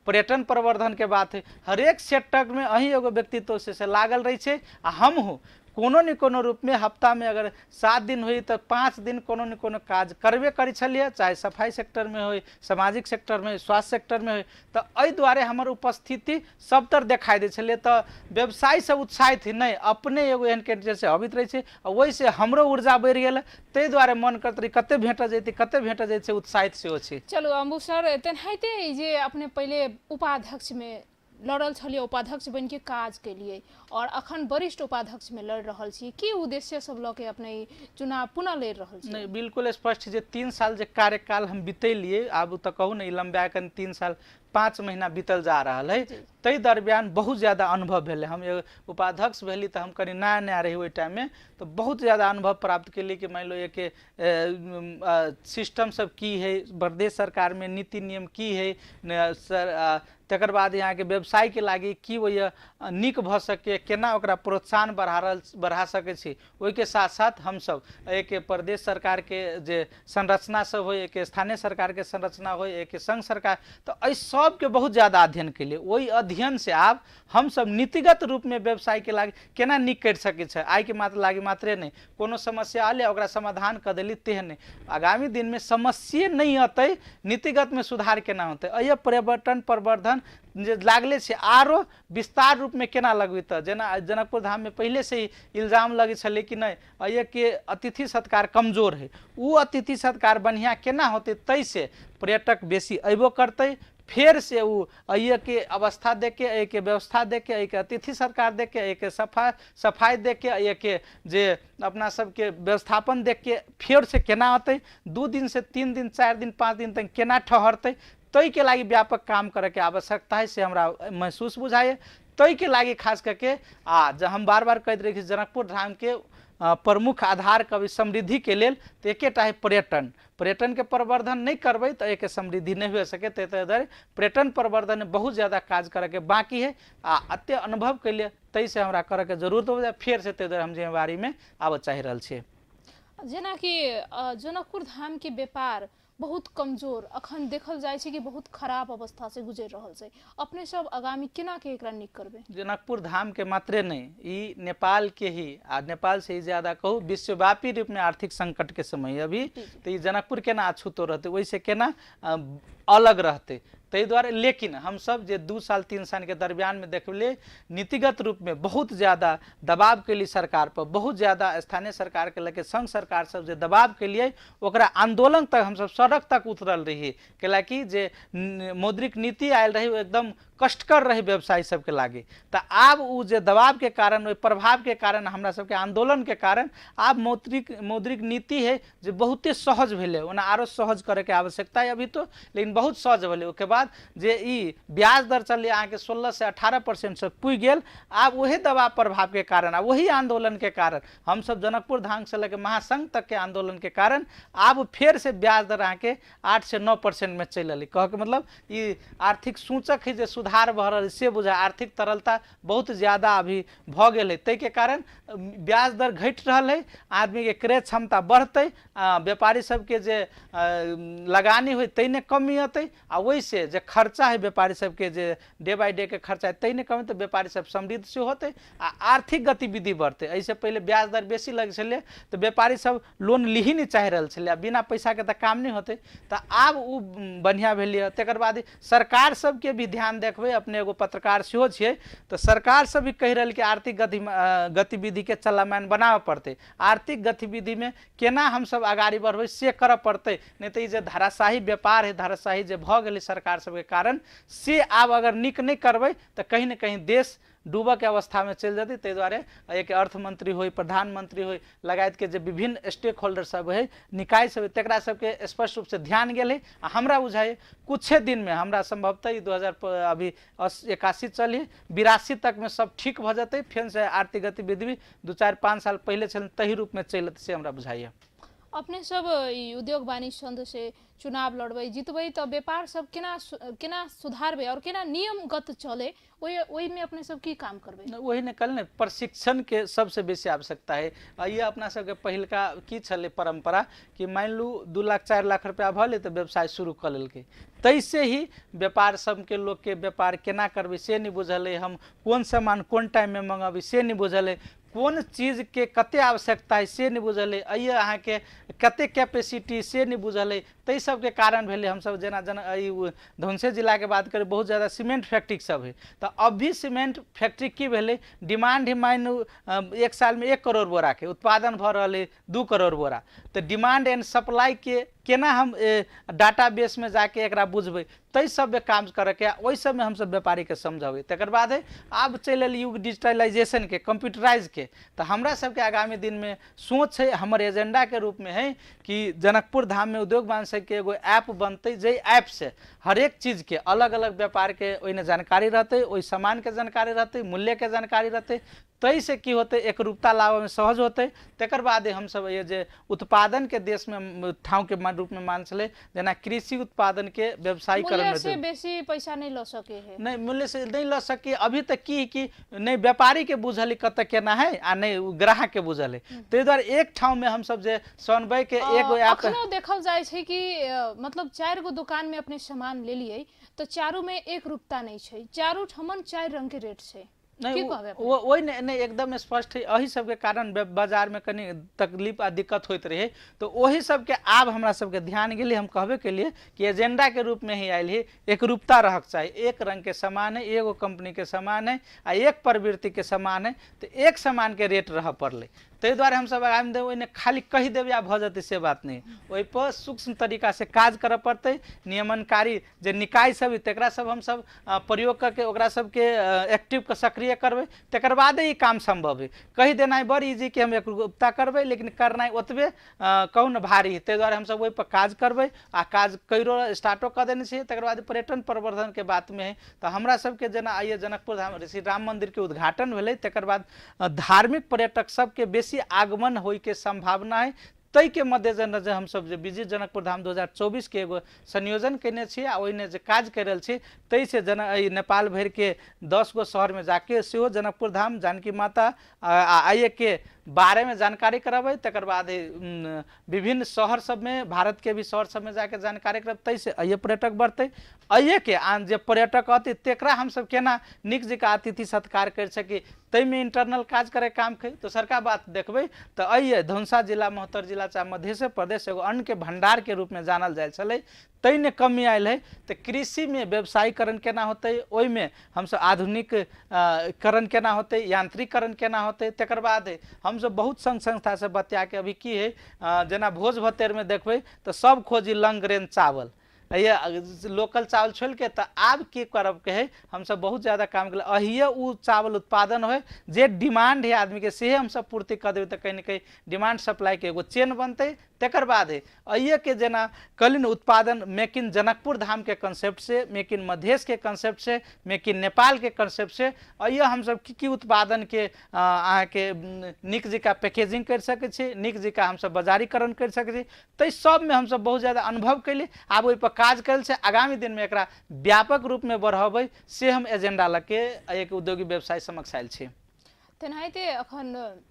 पर्यटन प्रवर्धन के बात है, हरेक सेक्टर में अहीं एगो व्यक्तित्व से लागल रही छे। आ हम हूँ कोनो न कोनो रूप में हफ्ता में अगर 7 दिन हुई तो 5 दिन कोनो न कोनो काज करबे करी छलिए, चाहे सफाई सेक्टर में हो, सामाजिक सेक्टर में, स्वास्थ्य सेक्टर में हो। तो एहि दुआरे हमर उपस्थिति सब तर देखाई दे छलिए। तो व्यवसायी सब उत्साहित ही नहीं, अपने एगो एहन कैंडिडेट से अबित रहे, वही से हमरो ऊर्जा बढ़ि गेल। ताहि दुआरे मन करत रही कते भेट जैते उत्साहित से छी। चलो अम्बू सर, तेनाहिते जे अपने पहले उपाध्यक्ष में लड़ल छलिए, उपाध्यक्ष बन के काज के लिए, और अखन वरिष्ठ उपाध्यक्ष में लड़ रहल छी, की उद्देश्य सब ल के अपने चुनाव पुनः लड़ रहल छी? नहीं बिल्कुल स्पष्ट जे 3 साल जे कार्यकाल हम बितेलिए, आब तो कहू नहीं लंबा कन 3 साल 5 महीना बीतल जा रहा है। तई दरमियान बहुत ज़्यादा अनुभव भेले। हम उपाध्यक्ष भेली तो हम कहीं नया नया रही ओहि टाइम में, तो बहुत ज़्यादा अनुभव प्राप्त केली कि मान लो एक सिस्टम सब की है, प्रदेश सरकार में नीति नियम की है, तकर बाद यहाँ के व्यवसाय के लागी की वही निक भ सके, केना ओकरा प्रोत्साहन बढ़ा सके छी। ओहि के साथ साथ हम सब एक प्रदेश सरकार के जे संरचना सब हो, एक स्थानीय सरकार के संरचना हो, एक संघ सरकार, तो एहि सब के बहुत ज़्यादा अध्ययन के लिए, वही अध्ययन से आब हम सब नीतिगत रूप में व्यवसाय के लागी केना निक कर सके छे। आइ के लागी मात्रे नहीं, कोनो समस्या आले ओकरा समाधान कर देली तेहन, आगामी दिन में समस्या नहीं अतै, नीतिगत में सुधार केना होते, अय पर्यटन प्रवर्धन जे लागले से आरो विस्तार रूप में केना लगबित। जेना जनकपुर धाम में पहले से ही इल्जाम लगे छले कि नहीं अय के अतिथि सत्कार कमजोर है, वो अतिथि सत्कार बढ़िया केना होते, तै से पर्यटक बेसी अयबो करते। फिर से वो अय के अवस्था देख के, अय के व्यवस्था देख के, अय के अतिथि सत्कार देख के, अय के सफाई देख के, अय के जे अपना सबके व्यवस्थापन देख के फिर से केना होते, 2 दिन से 3 दिन 4 दिन 5 दिन तक केना ठहरते, तई के लागी व्यापक काम करे के आवश्यकता है से हमरा महसूस बुझाए। तई के लागी खास करके जब हम बार बार कहते रही जनकपुर धाम के प्रमुख आधार कभी समृद्धि के लेल तो एकेटा है पर्यटन के प्रवर्धन नहीं करबै तो एक समृद्धि नहीं हो सके। इधर पर्यटन प्रवर्धन में बहुत ज़्यादा काज करे के बाकी है। अत्य अनुभव के लिए तई से हमरा करे के जरूरत हो जाए, फिर से इधर हम जिम्मेवारी में आब चाह रहा छे। जेना कि जनकपुर धाम के व्यापार बहुत कमजोर अखन देखल जाए कि बहुत खराब अवस्था से गुजर रहल छै, अपने सब आगामी केना के एकरा निक करबे? जनकपुर धाम के मात्रे नहीं, ई नेपाल के ही नेपाल से ही ज्यादा कहू विश्वव्यापी रूप में आर्थिक संकट के समय अभी, तो ये जनकपुर केना अछूतो रहते, वैसे केना अलग रहते। ताहि दुआरे लेकिन हम सब जे 2 साल 3 साल के दरमियान में देखले नीतिगत रूप में बहुत ज़्यादा दबाव के लिए सरकार पर, बहुत ज़्यादा स्थानीय सरकार के लेके संघ सरकार सब जे दबाव के लिए ओकरा आंदोलन तक हम सब सड़क तक उतरल रही। कैलाकि जे मौद्रिक नीति आयल रही वो एकदम कष्टकर रही व्यवसायी सबके लागे। तो आब उ जे दबाव के कारण, प्रभाव के कारण, हमरा सबके आंदोलन के कारण आब मौद्रिक नीति है जो बहुते सहज भेले। ओना आरो सहज करे के आवश्यकता है अभी तो, लेकिन बहुत सहज भेले। उसके बाद जे ई ब्याज दर चलिए अहाँ के 16 से 18% से पुग गेल। आब वही दबाव प्रभाव के कारण, वही आंदोलन के कारण, हम सब जनकपुर धाम से लेकर महासंघ तक के आंदोलन के कारण आब फिर से ब्याज दर अहाँ के 8 से 9% में चल रही। कह के मतलब ई आर्थिक सूचक है जो सुधार भ रहा से बुझा, आर्थिक तरलता बहुत ज़्यादा अभी भ गेल है। तै के कारण ब्याज दर घट रहा है, आदमी के क्रय क्षमता बढ़ते, व्यापारी सबके जे लगानी हुई तैने कमी अतै, आ वैसे जे खर्चा है व्यापारी सबके जे डे बाय डे के खर्चा है तैने कमी, तो व्यापारी सब समृद्ध से होते आ आर्थिक गतिविधि बढ़ते। ऐसे पहले ब्याज दर बेसी लगे छले तो व्यापारी सब लोन ली ही नहीं चाह रहे छले, बिना पैसा के तो काम नहीं होते। तो आब उ बढ़िया भेलिए। तकर बाद सरकार सबके भी ध्यान देखबे, अपने एगो पत्रकार सेहो छियै, तो सरकार सब भी कह रही कि आर्थिक गतिविधि के चलायमान बनाबे पड़ते। आर्थिक गतिविधि में केना हम सब आगाड़ी बढ़बे से करऽ पड़ते, नहीं तो ये धाराशाही व्यापार है, धाराशाही जे भ गेलै सरकार सबके कारण से आब अगर निक नहीं करबै तो कहीं न कहीं देश डूबऽ के अवस्था में चल जाती। ताहि दुआरे एक अर्थमंत्री हो, प्रधानमंत्री हो, लगायत के जे विभिन्न स्टेक होल्डर सब है, निकाय सब, तकरा सबके स्पष्ट रूप से ध्यान गेल है। हमरा बुझाए कुछे दिन में, हमरा संभवतः 2000 अभी 81 चलिए 82 तक में सब ठीक भ जाते। फिर से आर्थिक गतिविधि भी 2-4-5 साल पहले चल तही रूप में चलत से हमरा बुझाइए। अपने सब उद्योग वाणिज्य संघ से चुनाव लड़बै जीतबै तो व्यापार सब केना सुधारबै और केना नियमगत चले, वही में अपने सब की काम करबै? वही ने कल ने प्रशिक्षण के सबसे बेसी आवश्यकता है। ये अपना सबके पहिलका की छले परंपरा कि मान लू 2 लाख 4 लाख रुपया भले तो व्यवसाय शुरू कर लेलकै, तैसे ही व्यापार सबके लोग के व्यापार केना करबै से नहीं बुझल है, हम कौन सामान कौन टाइम में मंगाबी से नहीं बुझल है, कौन चीज के कते आवश्यकता है से नहीं बुझल है, अइए अहाँ के कते कैपेसिटी से नहीं बुझल है। तै सब के कारण भेले हम सब जना धुनसे जिला के बात करें बहुत ज़्यादा सीमेंट फैक्ट्री सब है। तो अभी सीमेंट फैक्ट्री की भेले डिमांड ही मान एक साल में 1 करोड़ बोरा के उत्पादन भ रहा है 2 करोड़ बोरा। तो डिमांड एंड सप्लाई के केना हम डाटा बेस में जाके एकरा बुझबै, तै सब काम करे के वही सब में हम सब व्यापारी के समझावे। तकर बाद है आब चल युग डिजिटलाइजेशन के, कंप्यूटराइज के। तो हमरा सबके आगामी दिन में सोच है, हमर एजेंडा के रूप में है कि जनकपुर धाम में उद्योग वाणिज्य के एगो ऐप बनते, जे ऐप से हर एक चीज के अलग अलग व्यापार के ओइने जानकारी रहते, ओइ सामान के जानकारी रहते, मूल्य के जानकारी रहते। तै से की होते एकरूपता लावे में सहज होते। तकर बाद हम सब ये जे उत्पादन के देश में ठाव के रूप में मान चले, जना कृषि उत्पादन के व्यवसायीकरण में से बेसी पैसा नहीं ल सके है, नहीं मूल्य से नहीं ल सके। अभी तक की नहीं व्यापारी के बुझल कत केना है आ नहीं ग्राहक के बुझल है। ताहि दुआरे एक ठाव में हम सब जे समन्वय के एगो ऐप देखल जाए छै कि मतलब 4 गो दुकान में अपने सामान ले लिए तो चारों में एक रूपता नहीं छै, चारों ठमन 4 रंग के रेट छै। नहीं वही नहीं एकदम स्पष्ट है। यही सबके कारण बाजार में कनी तकलीफ आ दिक्कत होते रहे। तो वही सबके आब हमरा सबके ध्यान गेले, हम कहबे के लिए कि एजेंडा के रूप में ही आयल है। एक रूपता रहक चाहिए, एक रंग के सामान है, एगो कंपनी के सामान है आ एक प्रवृत्ति के सामान है, तो एक सामान के रेट रह पड़े। ताहि दुआरे हम सब आगामी दिन ओइने खाली कही देवे या भ जाते से बात नहीं, ओहि पर सूक्ष्म तरीका से काज करे पड़ते। नियमनकारी जे निकाय सब तकरा सब हम सब प्रयोग करके ओकरा सबके एक्टिव के सक्रिय करबे, तकर बाद ही काम संभव है। कही देना बड़ इजी कि हम एकरूपता करबे, लेकिन करना ओतबे कहू न भारी। ताहि दुआरे हम सब ओहि पर काज करबे आ काज कईरो स्टार्टो कर देने से। तकर बाद पर्यटन प्रवर्धन के बात में है तो हमरा सबके जना आइए जनकपुर धाम श्री राम मंदिर के उद्घाटन भेलै, तकर बाद धार्मिक पर्यटक सबके बेसी आगमन होय के संभावना है। तै के मद्देनजर हम सब जे विजिट जनकपुर धाम 2024 के एगो संयोजन केने छी आ ओइने जे काज कर रहल छी, तै से नेपाल भर के 10 गो शहर में जाके सेहो जनकपुर धाम जानकी माता आइए के बारे में जानकारी कराबे। तकर बाद विभिन्न शहर सब में, भारत के भी शहर सब में जाके जानकारी करब। तै से आइए पर्यटक बढ़ते, आइए के आन जे पर्यटक अति तेकरा हम सब केना निक जका अतिथि सत्कार कर सकी, तै में इंटरनल काज करे काम खे। तो सरकार बात देखबे तो आइए धनुषा जिला, महतर जिला चाहे मध्य प्रदेश एगो अन्न के भंडार के रूप में जानल जाए छले, तै ने कमी आयल है। तो कृषि में व्यवसायीकरण केना होते, ओहि में हम सब आधुनिककरण केना होते, यांत्रिकरण केना होते, तकर बाद हम सब बहुत संघ संस्था से बतिया के अभी की है जना भोज भतेर में देखबै तो सब खोजी लंग ग्रेन चावल, ये लोकल चावल छोड़ के। तो आब की करब के है, हम सब बहुत ज्यादा काम कर अहिए उ चावल उत्पादन हो जे डिमांड है आदमी के, से हम सब पूर्ति कर देवे तो कहीं न कहीं डिमांड सप्लाई के एगो चेन बनते। तकर बाद है अइए के जना कलिन उत्पादन मेक इन जनकपुर धाम के कंसेप्ट से, मेक इन मधेश के कंसेप्ट से, मेक इन नेपाल के कंसेप्ट से अइए हम सब की उत्पादन के अहाँ के नीक जका पैकेजिंग कर सके छी, नीक जका हम सब बाजारीकरण कर सके छी। तो सब में हम सब बहुत ज्यादा अनुभव कैली, आब ओहि पर काज कल से आगामी दिन में एकरा व्यापक रूप में बढ़ाबै से हम एजेंडा लके एक उद्योगी व्यवसाय समक्ष आयल छी। तेनाहिते अखन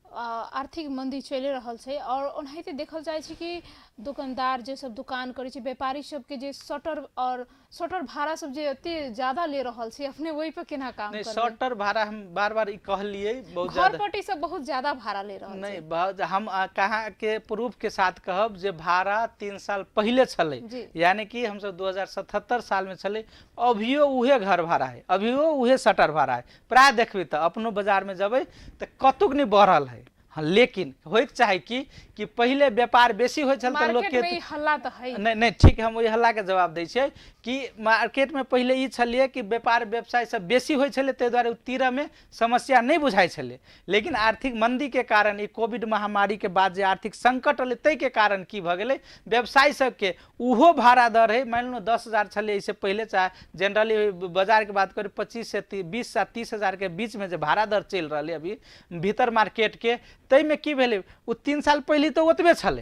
आर्थिक मंदी चलि रहल छै और ओनाहिते देखल जाय छै कि दुकानदार जे सब दुकान करे छै, व्यापारी सब के जे शटर भाड़ा सब जे एते ज्यादा ले रहल छै, अपने वही पे केना काम करबै? शटर भाड़ा हम बार बार कहलिए बहुत ज्यादा, घरपट्टी सब बहुत ज्यादा भाड़ा ले रहल छै। नहीं बहुत हम कहाँ के प्रूफ के साथ कहब जे भाड़ा 3 साल पहले छले, यानी कि हम सब 2077 साल में छले, अभियो उहे घर भाड़ा है, अभियो उहे शटर भाड़ा है। प्राय देखबी तो अपनो बाजार में जब तो कतुक नहीं बढ़ल है। हाँ, लेकिन होइक चाहे कि पहले व्यापार बेसी हो छल तो लोग के हल्ला तो है नहीं ठीक, हम वही हल्ला के जवाब दै छियै कि मार्केट में पहले ई छलिए कि व्यापार व्यवसाय सब बेसी होइ छले, ताहि दुआरे तीर में समस्या नहीं बुझाई छले। लेकिन आर्थिक मंदी के कारण, ई कोविड महामारी के बाद जे आर्थिक संकट अले तै के कारण की भ गेलै, व्यवसायी सबके उहो भाड़ा दर है, मान लो 10,000 छले इससे पहले, चाहे जनरली बाजार के बात करें 25 से 20 से 30 हजार के बीच में जो भाड़ा दर चल रहा है अभी भीतर मार्केट के, तै में की भेलै वो 3 साल पहले तो ओतबे छले,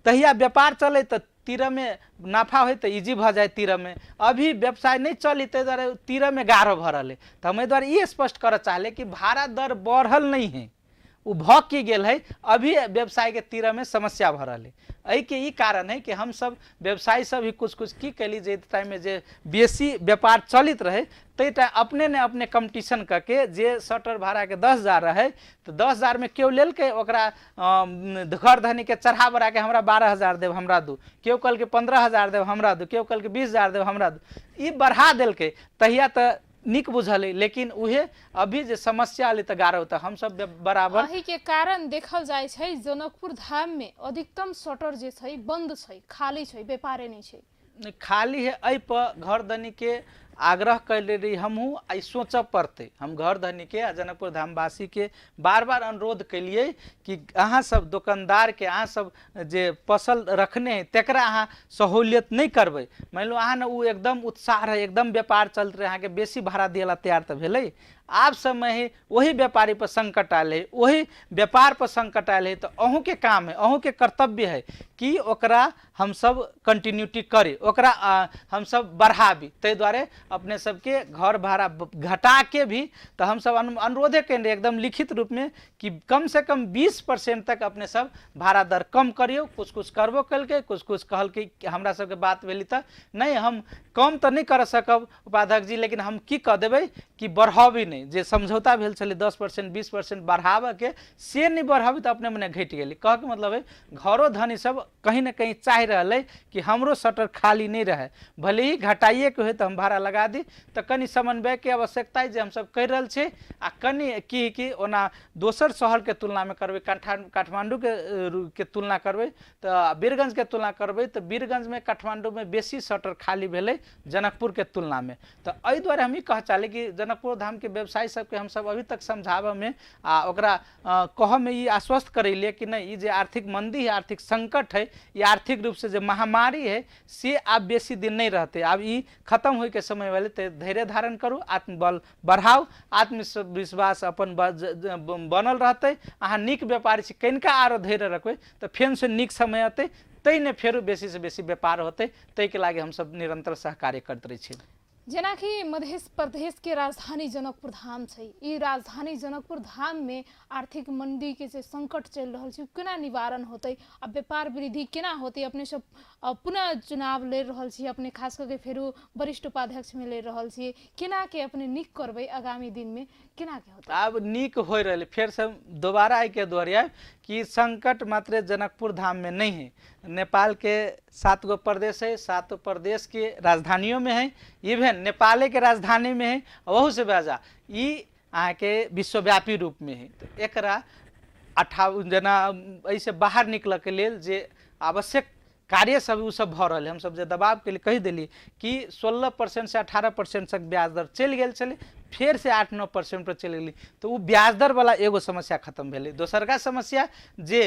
तहिया व्यापार चले तो तीर में नाफा हो तो इजी भ जाए तीर में। अभी व्यवसाय नहीं चली ताहि दुआरे तीर में गाढ़ भरल है। तो हम दुआरे ये स्पष्ट कर चाहले कि भाड़ा दर बढ़ल नहीं है, वो भ की गेल है, अभी व्यवसाय के तीर में समस्या भरल है। एहि के ई कारण है कि हम सब व्यवसायी सब ही कुछ कुछ की कैली जे टाइम में जे बेसी व्यापार चलित रहे तै टाइम अपने ने अपने कंपटीशन करके जे शटर भाड़ा के 10,000 रहे तो 10,000 में क्यों लेल के ओकरा घर धनी के चढ़ा बढ़ा के हमरा 12,000 देव हमरा दू, क्यों कल के 15,000 देव हमरा दू, क्यों कल के 20,000 देव हमरा दू, ई बढ़ा देल के तहिया तो निक बुझल है। लेकिन उहे अभी जे समस्या आले तो गाढ़ होता हम सब बराबर एही के कारण देखल जाय छै जनकपुर धाम में अधिकतम शटर जे छै बंद छै, खाली छै, व्यापारे नहीं छै। खाली है, एहि पर घर धनी के आग्रह कैले रही हमहूँ, आई सोच पड़ते हम घर धनी के जनकपुर धामवासी के बार बार अनुरोध कैलिए कि अहाँ सब दुकानदार के अहाँ सब जे फसल रखने हैं तकरा अहाँ सहूलियत नहीं करबै। मान लो अहाँ ने वो एकदम उत्साह रहे, एकदम व्यापार चलते रहे, अहाँ के बेसी भाड़ा दिए तैयार तो भेलै, आब समय है वही व्यापारी पर संकट आयल है, वही व्यापार पर संकट आयल है। तो अहूँ के काम है, अहूँ के कर्तव्य है कि ओकरा हम सब कंटिन्यूटी करी, ओकरा हम सब बढ़ाबी। ताहि दुआरे अपने सबके घर भाड़ा घटा के भी तो हम सब अनुरोधे करेंगे एकदम लिखित रूप में कि कम से कम 20% तक अपने सब भाड़ा दर कम करियो। कुछ कुछ करबो कल के, कुछ कुछ कहल के हमरा सबके बात भेली तो नहीं हम कम तो नहीं कर सकब उपाध्यक्ष जी, लेकिन हम की कह देबै कि बढ़ाबी नहीं, जे समझौता भेल छलै 10% 20% बढ़ाबे के से नहीं बढ़ाबी तो अपने मने घट गेली। कह के मतलब है घरों धनी सब कहीं ना कहीं चाह रहा है कि हमरो शटर खाली नहीं रहे, भले ही घटाइए के हो तो हम भाड़ा लगा दी। तो कनी समन्वय के आवश्यकता है जे हम सब कर रहल छी, आ कनी की ओना दोसर शहर के तुलना में करबै, काठमांडू के तुलना करबै तो बीरगंज के तुलना करबै तो बीरगंज में काठमांडू में बेसी शटर खाली भेलै जनकपुर के तुलना में। तो एहि दुआरे हम ई कह चाहले कि जनकपुर धाम के व्यवसायी सबके हम सब अभी तक समझाबे में आ ओकरा कह में ई आश्वस्त करैले कि नहीं, ई जे आर्थिक मंदी है, आर्थिक संकट है, ये आर्थिक रूप से जो महामारी है से अब बेसी दिन नहीं रहते, अब ई खत्म होय के समय वाले। तो धैर्य धारण करू, आत्मबल बढ़ाओ, आत्मविश्वास अपन बनल रहते, अहाँ नीक व्यापारी छी, कनिका आरो धैर्य रखबै तो फेन से नीक समय अतै, तै ने फेरो बेसी से बेसी व्यापार होते। तै के लागे हम सब निरंतर सहकार्य करते रही छी। जेना कि मध्य प्रदेश के राजधानी जनकपुर धाम छै, ई राजधानी जनकपुर धाम में आर्थिक मंदी के जे संकट चल रहा है केना निवारण होते, अब व्यापार वृद्धि केना होते, अपने सब पुनः चुनाव ले रहल छी, अपने खास करके फेरू वरिष्ठ उपाध्यक्ष में ले रहल छी, केना के अपने निक करबे आगामी दिन में केना के होते? अब निक हो रहे फिर से दोबारा आई के दोहराया कि संकट मात्र जनकपुर धाम में नहीं है, नेपाल के 7 गो प्रदेश है, 7 प्रदेश के राजधानियों में है, इवन नेपाल के राजधानी में है, वहू से बेजा ये आके विश्वव्यापी रूप में है। तो एकरा 58 जना ऐसे बाहर निकल के लेल जे आवश्यक कार्य सब उ सब भ रहा है, हम सब जे दबाव के लिए कही दिली कि 16% से 18% तक ब्याज दर चल गए चले, फिर से 8-9% पर चल गई, तो वो ब्याज दर वाला एगो समस्या खत्म भेलै। दोसर का समस्या जे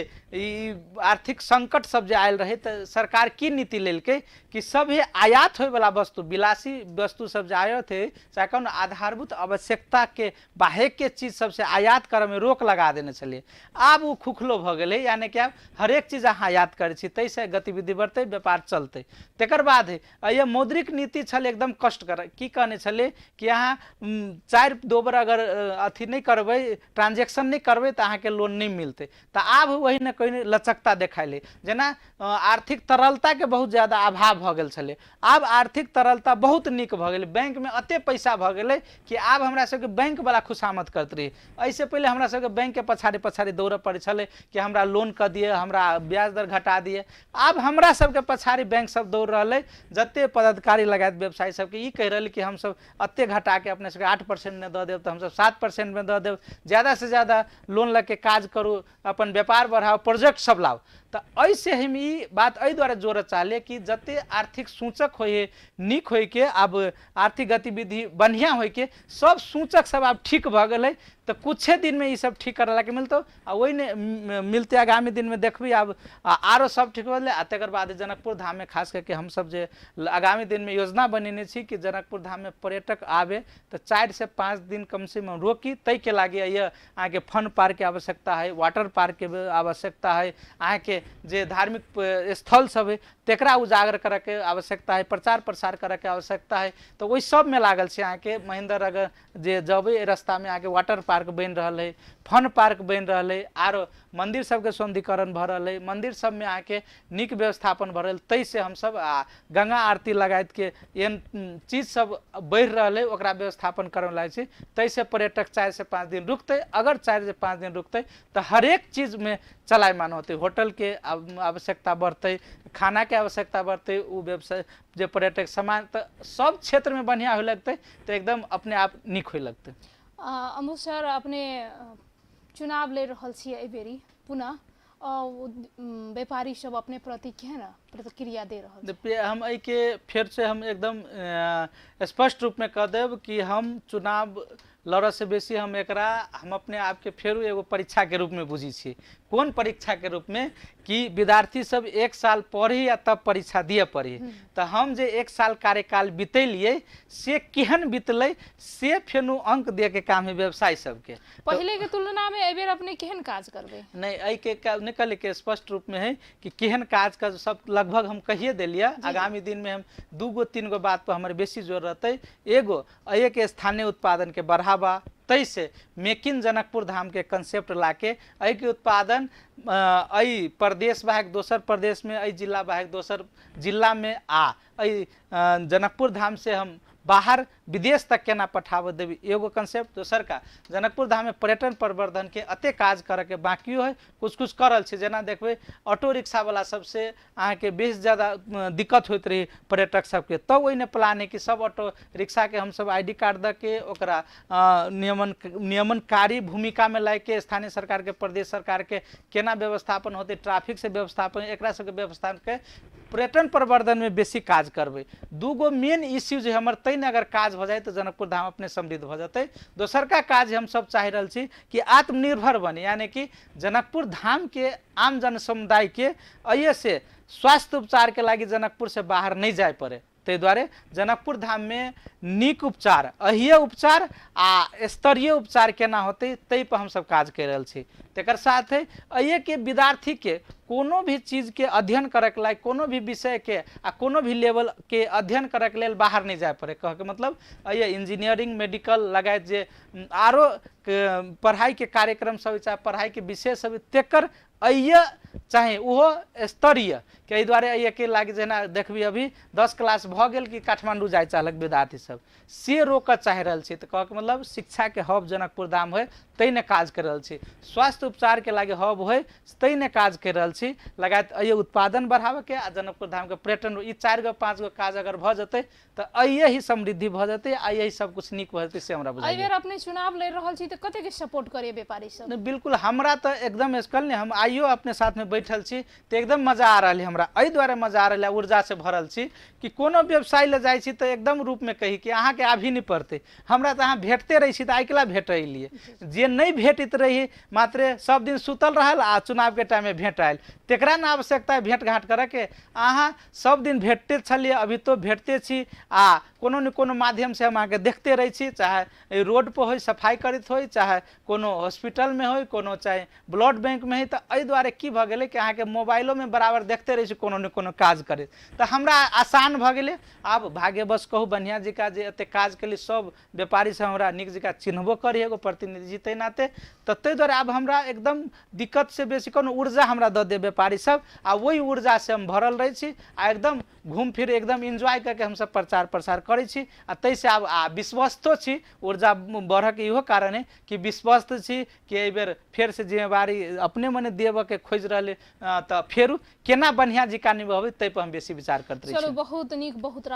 आर्थिक संकट सब जे आयल रहे, तो सरकार की नीति लेलकै कि सब ये आयात होय वाला वस्तु, विलासी वस्तु सब जे आयात है, चाहे कौन आधारभूत आवश्यकता के बाहे के चीज सबसे आयात करे में रोक लगा देने चलिए। आब वो खुखलो भ गेलै, यानी कि आब हरेक चीज अहाँ आयात करे छी, तैसे गतिविधि बढ़ते, व्यापार चलते। तकर बाद है ये मौद्रिक नीति छल एकदम कष्टकर, की कहने छले कि अहाँ 4 बार अगर अथी नहीं करबै, ट्रांजेक्शन नहीं करबै तो अहाँ के लोन नहीं मिलते। तो आब वही न कहीं लचकता देखाइले, जेना आर्थिक तरलता के बहुत ज्यादा अभाव भ गेल छले, आब आर्थिक तरलता बहुत निक भ गेलै, बैंक में अते पैसा भ गेलै कि आब हमरा सबके बैंक वाला खुशामद करत रही। ऐसे पहले हमरा सबके बैंक के पछाड़ी पछाड़ी दौड़ पड़े छले कि हमरा लोन क दिए, हमरा ब्याज दर घटा दिए। आब हमरा सबके पछाड़ी बैंक सब दौड़ रहा, जते पदाधिकारी लगायत व्यवसायी सबके ई कह रहे कि हम सब अते घटा के अपने सबके 8% में दे देव, तो हम सब 7% में दे देव, ज्यादा से ज्यादा लोन लगे काज करू, अपन व्यापार बढ़ाओ, प्रोजेक्ट सब लाओ। तो ऐसे हम ई बात एहि द्वारा जोड़ चाहले कि जते आर्थिक सूचक होए निक होए के, अब आर्थिक गतिविधि बढ़िया होए के, सब सूचक सब अब ठीक भ गए, तो कुछ दिन में ये सब ठीक करे के मिलते, वही ने मिलते आगामी दिन में देखबी अब आरो सब ठीक हो। तकर बाद जनकपुर धाम में खास करके हम सब जे आगामी दिन में योजना बनेने छी कि जनकपुर धाम में पर्यटक आवे तो 4 से 5 दिन कम से कम रोकी, तय के लागे ये आगे फन पार्क के आवश्यकता है, वाटर पार्क के आवश्यकता है, आगे के जे धार्मिक स्थल सब है तेकरा उजागर करे के आवश्यकता है, प्रचार प्रसार करे के आवश्यकता है। तो वही सब में लागल छै। आके महेंद्र अगर जे जबे रास्ता में आगे वाटर पार्क बन रहा है, फन पार्क बन रहा है, आरो मंदिर सबके सौंदर्यीकरण भ रहा है, मंदिर सब में आके निक व्यवस्थापन भ रहा है, तै से हम सब गंगा आरती लगायत के एन चीज सब बढ़ रहा है, ओकरा व्यवस्थापन करे लागे छै। तै से पर्यटक 4 से 5 दिन रुकते, अगर 4 से 5 दिन रुकते तो हरेक चीज में चलायमान होते, होटल के आवश्यकता बढ़ते, खाना के आवश्यकता बढ़ते, वो व्यवसाय जो पर्यटक सामान तो सब क्षेत्र में बढ़िया हो लगते, तो एकदम अपने आप निक हो लगते। अमू सर, अपने चुनाव ले रहल छी एहि बेरी पुनः, व्यापारी सब अपने प्रति केहन प्रतिक्रिया दे रहल? हम एहि के फिर से हम एकदम स्पष्ट रूप में कह देब कि हम चुनाव लड़ से बेसी हम एकरा हम अपने आप के फेरू एगो परीक्षा के रूप में बुझी छी। कौन परीक्षा के रूप में कि विद्यार्थी सब 1 साल पढ़ी या तब परीक्षा दिए पड़ी, तो हम जे 1 साल कार्यकाल बितलिए से केहन बितले से फेनु अंक दे के काम है व्यवसायी सबके। पहले के तुलना में एबेर अपने केहन काज करबे? नहीं, एहि के निकल के स्पष्ट रूप में है कि केहन काज का सब लगभग हम कहिए दिलिए। आगामी दिन में हम 2-3 गो बात पर हमारे बेसी जोर रहते। एगो एक स्थानीय उत्पादन के बढ़ावा, तैसे मेक इन जनकपुर धाम के कंसेप्ट लाके एहि के उत्पादन एहि प्रदेश बाहेक दोसर प्रदेश में, एहि जिला बाहेक दोसर जिला में एहि जनकपुर धाम से हम बाहर विदेश तक केना पठाव देवी, एगो कंसेप्ट। दोसर का जनकपुर धाम में पर्यटन प्रवर्धन के अते काज करे के बाकी है, कुछ कुछ करल छै। जेना देखबे ऑटो रिक्शा वाला सबसे अहाँ के बेस ज्यादा दिक्कत होइत रही पर्यटक सबके, तब ओहि ने प्लान है कि सब ऑटो रिक्शा के हम सब ID कार्ड द के ओकरा नियमनकारी भूमिका में लाए के स्थानीय सरकार के, प्रदेश सरकार के केना व्यवस्थापन होते, ट्रैफिक से व्यवस्थापन, एकरा सबके व्यवस्थापन के पर्यटन प्रवर्धन में बेसी काज करबे। 2 गो मेन इश्यू जो हमर तैन अगर काज हो जाए तो जनकपुर धाम अपने समृद्ध हो जाते। दोसर का काज हम सब चाह रहा छी कि आत्मनिर्भर बने, यानी कि जनकपुर धाम के आम जन समुदाय के अये से स्वास्थ्य उपचार के लागी जनकपुर से बाहर नहीं जाए पड़े। ते द्वारे जनकपुर धाम में निक उपचार, अहिय उपचार आ स्तरीय उपचार केना होते तै पर हम सब काज कर रहा छी। तेकर साथ है अये के विद्यार्थी के कोनो भी चीज के अध्ययन करे के लायक कोनो भी विषय के आ कोनो भी लेवल के अध्ययन करे के लेल बाहर नहीं जाए पड़े। कह के मतलब ये इंजीनियरिंग मेडिकल लगायत जे आरो पढ़ाई के कार्यक्रम सब चाहे पढ़ाई के विषय सब तेकर अइए चाहे उहो स्तरीय के एहि दुआरे अइए के लागे जेना देखबी अभी 10 क्लास भ गेल कि काठमांडू जाय चाहलक विद्यार्थी सब से रोक चाह रहल छी। तो कह के मतलब शिक्षा के हब जनकपुर धाम होय तै ने काज कर रहल छी, स्वास्थ्य उपचार के लागे हब होय तै ने काज कर रहल छी, लगायत अइए उत्पादन बढ़ावे के आ जनकपुर धाम के पर्यटन ई 4 गो 5 गो काज अगर भ जते तो अइए ही समृद्धि भ जते, अइए ही सब कुछ नीक भ जते से हमरा बुझाइए। एहि बेर अपने चुनाव लड़ रहल छी तो कते के सपोर्ट करिए व्यापारी सब? बिल्कुल हमरा तो एकदम स्कल ने हम आइयो अपने साथ में बैठल छी तो एकदम मजा आ रहा है हमरा, एहि दुआरे मजा आ रहा है ऊर्जा से भरल छी कि कोनो व्यवसाय ले जाय छी तो एकदम रूप में कही कि अहाँ के आभी नहीं पड़ते, हमरा तो अहाँ भेटते रही छी तो आइकला भेटै लिए जे नहीं भेटित रही मात्र सब दिन सुतल रहल आ चुनाव के टाइम में भेट आयल तेकरा ना आवश्यकता है भेंट घाट करे के, अहाँ सब दिन भेटते छलिए अभी तो भेटते छी आ कोनो न कोनो माध्यम से हम आके देखते रही छी, चाहे रोड पर हो सफाई करत हो चाहे कोनो हॉस्पिटल में हो कोनो चाहे ब्लड बैंक में हो। तो एहि दुआरे की भ गेलै कि अहाँ के मोबाइलो में बराबर देखते रही छी कोनो न कोनो काज करे तो हमरा आसान भ गेलै। आब भाग्यवश कहू बनिया जी का जे एते काज के लिए सब व्यापारी से हमरा निक जका चिन्हबो करी एगो प्रतिनिधि जी तै नाते, तो तै दुआरे अब हमरा एकदम दिक्कत से बेसी कोनो ऊर्जा हमरा द दे व्यापारी सब आ वही ऊर्जा से हम भरल रही छी आ एकदम घूम फिर एकदम एंजॉय करके हम सब प्रचार प्रसार करै छी आ तै से अब विश्वस्तो छी ऊर्जा बढ़क इहो कारण है कि विश्वस्त छी कि एहि बेर फेर से जिम्मेवारी अपने मने देव के खोज रहले तो फेरू केना बढ़िया जिका निभावे तै पर हम बेसी विचार करते रही छी। चलो बहुत नीक बहुत